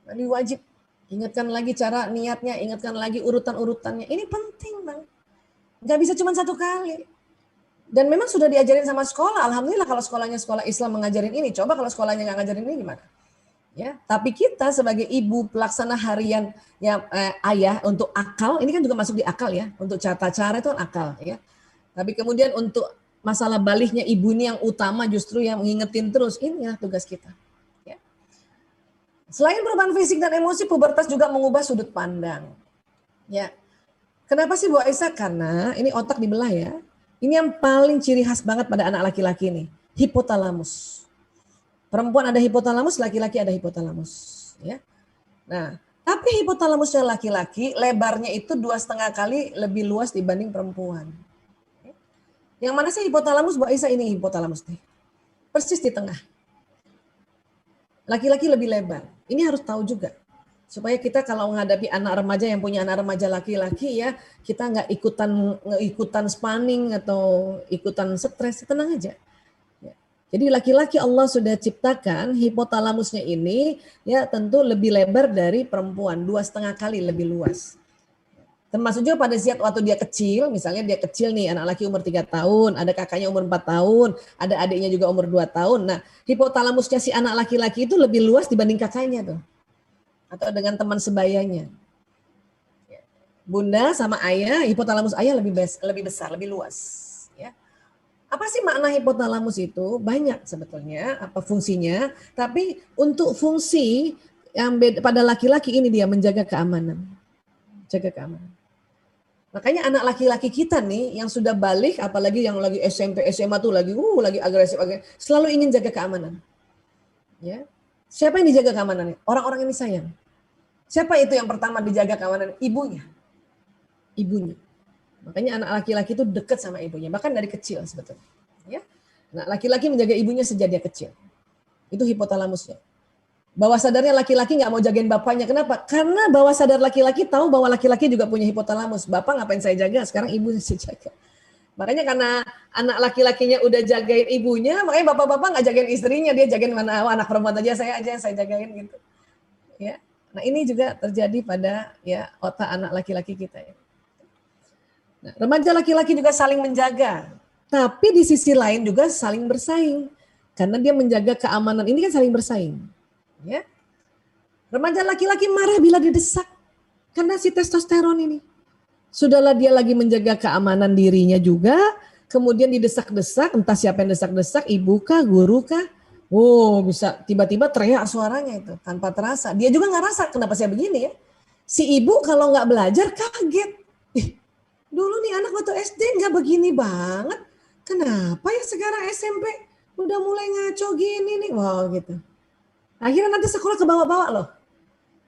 Mandi wajib. Ingatkan lagi cara niatnya, ingatkan lagi urutan-urutannya. Ini penting, Bang. Nggak bisa cuma satu kali. Dan memang sudah diajarin sama sekolah. Alhamdulillah kalau sekolahnya sekolah Islam mengajarin ini. Coba kalau sekolahnya nggak ngajarin ini gimana? Ya, tapi kita sebagai ibu pelaksana harian ya ayah untuk akal, ini kan juga masuk di akal ya. Untuk tata cara itu kan akal ya. Tapi kemudian untuk masalah baliknya ibu ini yang utama justru yang ngingetin terus. Inilah tugas kita. Ya. Selain perubahan fisik dan emosi, pubertas juga mengubah sudut pandang. Ya. Kenapa sih Bu Aisyah? Karena ini otak dibelah ya. Ini yang paling ciri khas banget pada anak laki-laki nih. Hipotalamus. Perempuan ada hipotalamus, laki-laki ada hipotalamus. Ya. Nah, tapi hipotalamusnya laki-laki lebarnya itu 2,5 kali lebih luas dibanding perempuan. Yang mana sih hipotalamus? Bu Aisyah ini hipotalamus nih. Persis di tengah. Laki-laki lebih lebar. Ini harus tahu juga. Supaya kita kalau menghadapi anak remaja yang punya anak remaja laki-laki ya, kita nggak ikutan spanning atau ikutan stres, tenang aja. Ya. Jadi laki-laki Allah sudah ciptakan hipotalamusnya ini ya tentu lebih lebar dari perempuan, 2,5 kali lebih luas. Termasuk juga pada saat waktu dia kecil, misalnya dia kecil nih, anak laki umur 3 tahun, ada kakaknya umur 4 tahun, ada adiknya juga umur 2 tahun. Nah, hipotalamusnya si anak laki-laki itu lebih luas dibanding kakaknya tuh. Atau dengan teman sebayanya. Bunda sama ayah, hipotalamus ayah lebih besar, lebih luas. Ya. Apa sih makna hipotalamus itu? Banyak sebetulnya, apa fungsinya. Tapi untuk fungsi yang beda, pada laki-laki ini dia menjaga keamanan. Jaga keamanan. Makanya anak laki-laki kita nih yang sudah balik, apalagi yang lagi SMP, SMA tuh lagi agresif, selalu ingin jaga keamanan. Ya. Siapa yang dijaga keamanannya? Orang-orang ini sayang. Siapa itu yang pertama dijaga keamanan? Ibunya. Ibunya. Makanya anak laki-laki itu dekat sama ibunya, bahkan dari kecil sebetulnya. Ya. Nah, laki-laki menjaga ibunya sejak dia kecil. Itu hipotalamusnya. Bawah sadarnya laki-laki nggak mau jagain bapaknya. Kenapa? Karena bawah sadar laki-laki tahu bahwa laki-laki juga punya hipotalamus. Bapak ngapain saya jaga? Sekarang ibunya saya jaga. Makanya karena anak laki-lakinya udah jagain ibunya, makanya bapak-bapak nggak jagain istrinya, dia jagain mana anak perempuan aja saya jagain gitu. Ya. Nah, ini juga terjadi pada ya otak anak laki-laki kita ya. Nah, remaja laki-laki juga saling menjaga, tapi di sisi lain juga saling bersaing. Karena dia menjaga keamanan, ini kan saling bersaing. Ya. Remaja laki-laki marah bila didesak karena si testosteron ini. Sudahlah dia lagi menjaga keamanan dirinya juga, kemudian didesak-desak, entah siapa yang desak-desak, ibu kah, guru kah. Oh, bisa tiba-tiba teriak suaranya itu tanpa terasa. Dia juga nggak rasa kenapa saya begini ya. Si ibu kalau nggak belajar kaget. Dulu nih anak waktu SD nggak begini banget. Kenapa ya sekarang SMP udah mulai ngaco gini nih. Wow gitu. Akhirnya nanti sekolah ke bawah-bawah loh.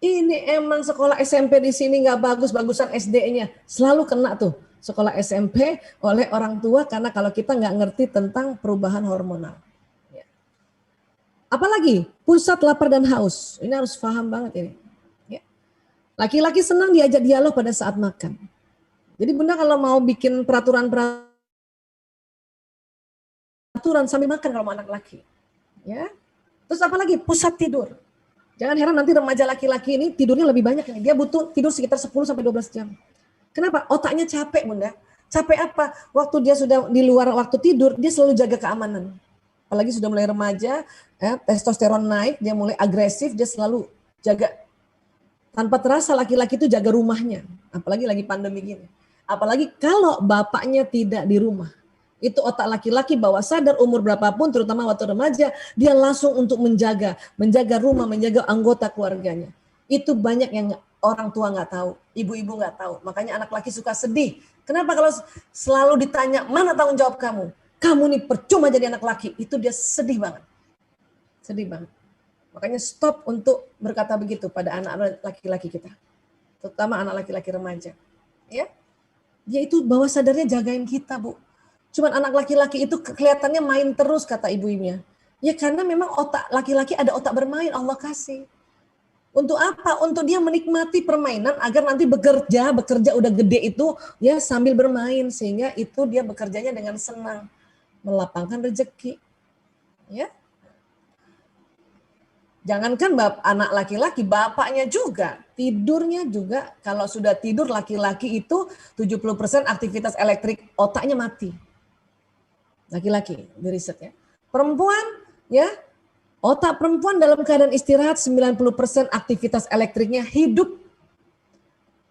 Ini emang sekolah SMP di sini nggak bagus-bagusan SD-nya. Selalu kena tuh sekolah SMP oleh orang tua karena kalau kita nggak ngerti tentang perubahan hormonal. Apalagi pusat lapar dan haus. Ini harus paham banget ini. Ya. Laki-laki senang diajak dialog pada saat makan. Jadi Bunda kalau mau bikin peraturan sambil makan kalau mau anak laki. Ya. Terus apalagi pusat tidur. Jangan heran nanti remaja laki-laki ini tidurnya lebih banyak. Dia butuh tidur sekitar 10-12 jam. Kenapa? Otaknya capek Bunda. Capek apa? Waktu dia sudah di luar waktu tidur, dia selalu jaga keamanan. apalagi sudah mulai remaja, testosteron naik, dia mulai agresif, dia selalu jaga. Tanpa terasa laki-laki itu jaga rumahnya, apalagi lagi pandemi gini. Apalagi kalau bapaknya tidak di rumah. Itu otak laki-laki bawah sadar umur berapapun, terutama waktu remaja, dia langsung untuk menjaga rumah, menjaga anggota keluarganya. Itu banyak yang orang tua nggak tahu, ibu-ibu nggak tahu. Makanya anak laki suka sedih. Kenapa kalau selalu ditanya, mana tanggung jawab kamu? Kamu nih percuma jadi anak laki. Itu dia sedih banget. Sedih banget. Makanya stop untuk berkata begitu pada anak laki-laki kita. Terutama anak laki-laki remaja. Ya, dia itu bawah sadarnya jagain kita, Bu. Cuman anak laki-laki itu kelihatannya main terus kata ibu-ibunya. Ya karena memang otak laki-laki ada otak bermain Allah kasih. Untuk apa? Untuk dia menikmati permainan agar nanti bekerja udah gede itu ya sambil bermain sehingga itu dia bekerjanya dengan senang, melapangkan rezeki. Ya. Jangankan anak laki-laki, bapaknya juga, tidurnya juga kalau sudah tidur laki-laki itu 70% aktivitas elektrik otaknya mati. Laki-laki di riset ya. Perempuan ya, otak perempuan dalam keadaan istirahat 90% aktivitas elektriknya hidup.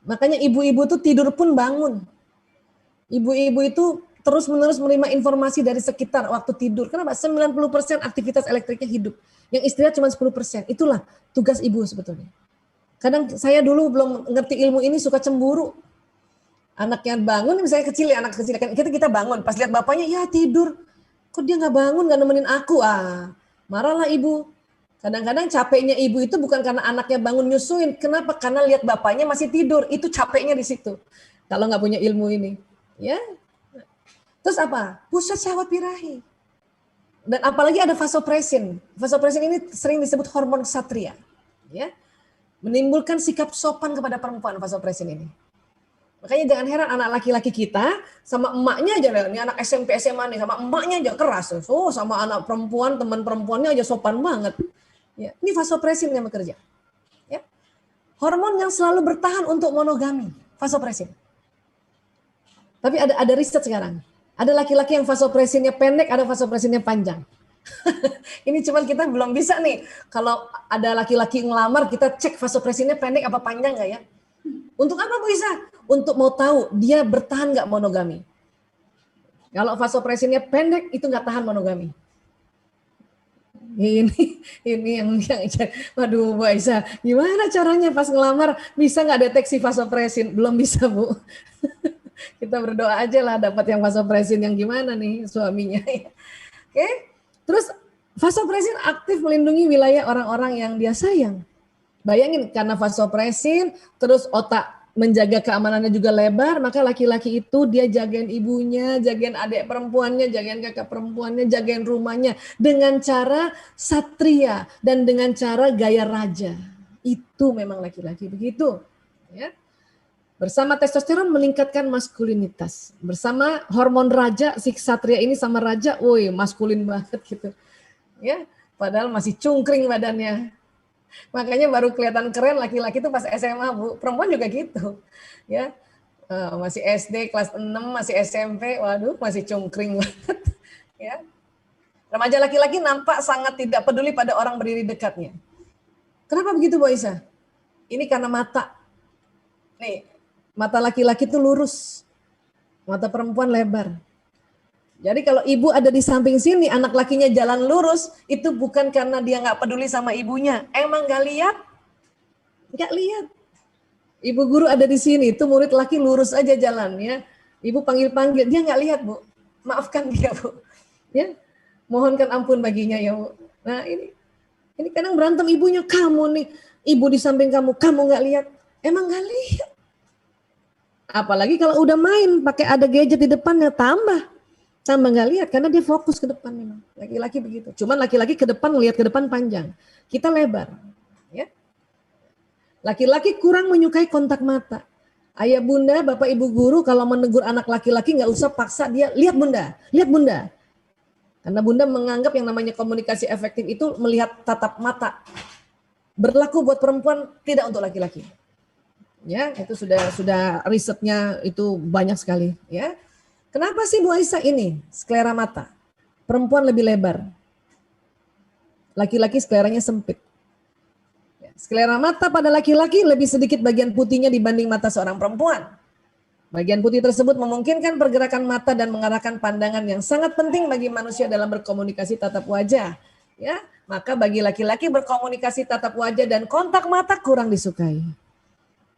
Makanya ibu-ibu itu tidur pun bangun. Ibu-ibu itu terus-menerus menerima informasi dari sekitar waktu tidur. Kenapa? 90% aktivitas elektriknya hidup. Yang istirahat cuma 10%. Itulah tugas ibu sebetulnya. Kadang saya dulu belum ngerti ilmu ini suka cemburu. Anaknya bangun, misalnya kecil ya, anak kecil. Kita bangun, pas lihat bapaknya, ya tidur. Kok dia nggak bangun, nggak nemenin aku? Marahlah ibu. Kadang-kadang capeknya ibu itu bukan karena anaknya bangun nyusuin. Kenapa? Karena lihat bapaknya masih tidur. Itu capeknya di situ. Kalau nggak punya ilmu ini. Ya. Terus apa? Pusat syahwat birahi. Dan apalagi ada vasopresin. Vasopresin ini sering disebut hormon ksatria. Ya. Menimbulkan sikap sopan kepada perempuan vasopresin ini. Makanya jangan heran anak laki-laki kita sama emaknya aja, ini anak SMP SMA nih sama emaknya aja keras. Oh, sama anak perempuan, teman perempuannya aja sopan banget. Ya, ini vasopresin yang bekerja. Ya. Hormon yang selalu bertahan untuk monogami, vasopresin. Tapi ada riset sekarang. Ada laki-laki yang vasopresinnya pendek, ada vasopresinnya panjang. Ini cuman kita belum bisa nih. Kalau ada laki-laki ngelamar, kita cek vasopresinnya pendek apa panjang nggak ya? Untuk apa Bu Isa? Untuk mau tahu dia bertahan nggak monogami. Kalau vasopresinnya pendek itu nggak tahan monogami. Ini yang waduh Bu Isa, gimana caranya pas ngelamar bisa nggak deteksi vasopresin? Belum bisa Bu. Kita berdoa aja lah dapat yang vasopresin yang gimana nih suaminya. Oke, terus vasopresin aktif melindungi wilayah orang-orang yang dia sayang. Bayangin karena vasopresin, terus otak menjaga keamanannya juga lebar, maka laki-laki itu dia jagain ibunya, jagain adik perempuannya, jagain kakak perempuannya, jagain rumahnya dengan cara satria dan dengan cara gaya raja. Itu memang laki-laki begitu. Ya. Bersama testosteron meningkatkan maskulinitas. Bersama hormon raja, si satria ini sama raja, woi maskulin banget gitu. Ya, padahal masih cungkring badannya. Makanya baru kelihatan keren laki-laki itu pas SMA, Bu. Perempuan juga gitu. Ya. Masih SD kelas 6, masih SMP, waduh masih cungkring banget. Ya. Remaja laki-laki nampak sangat tidak peduli pada orang berdiri dekatnya. Kenapa begitu, Bu Aisyah? Ini karena mata. Nih, mata laki-laki itu lurus. Mata perempuan lebar. Jadi kalau ibu ada di samping sini, anak lakinya jalan lurus, itu bukan karena dia nggak peduli sama ibunya. Emang nggak lihat? Nggak lihat. Ibu guru ada di sini, itu murid laki lurus aja jalan ya. Ibu panggil-panggil, dia nggak lihat Bu. Maafkan dia Bu. Ya, mohonkan ampun baginya ya Bu. Nah ini kadang berantem ibunya, kamu nih, ibu di samping kamu nggak lihat. Emang nggak lihat. Apalagi kalau udah main, pakai ada gadget di depannya, tambah nggak lihat karena dia fokus ke depan memang. Laki-laki begitu. Cuman laki-laki ke depan ngelihat ke depan panjang. Kita lebar. Ya. Laki-laki kurang menyukai kontak mata. Ayah bunda, bapak ibu guru kalau menegur anak laki-laki nggak usah paksa dia lihat bunda, lihat bunda. Karena bunda menganggap yang namanya komunikasi efektif itu melihat tatap mata. Berlaku buat perempuan, tidak untuk laki-laki. Ya, itu sudah risetnya itu banyak sekali. Ya. Kenapa sih Bu Aisyah ini sklera mata? Perempuan lebih lebar. laki-laki skleranya sempit. Sklera mata pada laki-laki lebih sedikit bagian putihnya dibanding mata seorang perempuan. Bagian putih tersebut memungkinkan pergerakan mata dan mengarahkan pandangan yang sangat penting bagi manusia dalam berkomunikasi tatap wajah. Ya, maka bagi laki-laki berkomunikasi tatap wajah dan kontak mata kurang disukai.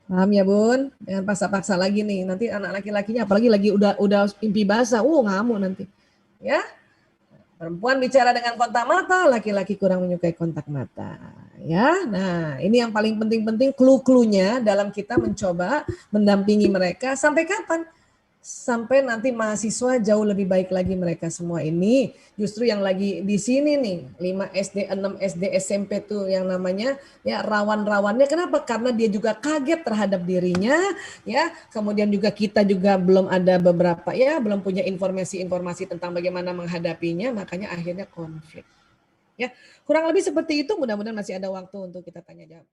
Paham ya Bun? Jangan paksa-paksa lagi nih. Nanti anak laki-lakinya apalagi lagi udah mimpi basah, ngamuk nanti. Ya. Perempuan bicara dengan kontak mata, laki-laki kurang menyukai kontak mata. Ya, nah ini yang paling penting-penting clue-cluenya dalam kita mencoba mendampingi mereka sampai kapan? Sampai nanti mahasiswa jauh lebih baik lagi mereka semua ini. Justru yang lagi di sini nih, 5 SD, 6 SD, SMP tuh yang namanya ya rawan-rawannya. Kenapa? Karena dia juga kaget terhadap dirinya, ya. Kemudian juga kita juga belum ada beberapa ya, belum punya informasi-informasi tentang bagaimana menghadapinya, makanya akhirnya konflik. Ya, kurang lebih seperti itu. Mudah-mudahan masih ada waktu untuk kita tanya jawab.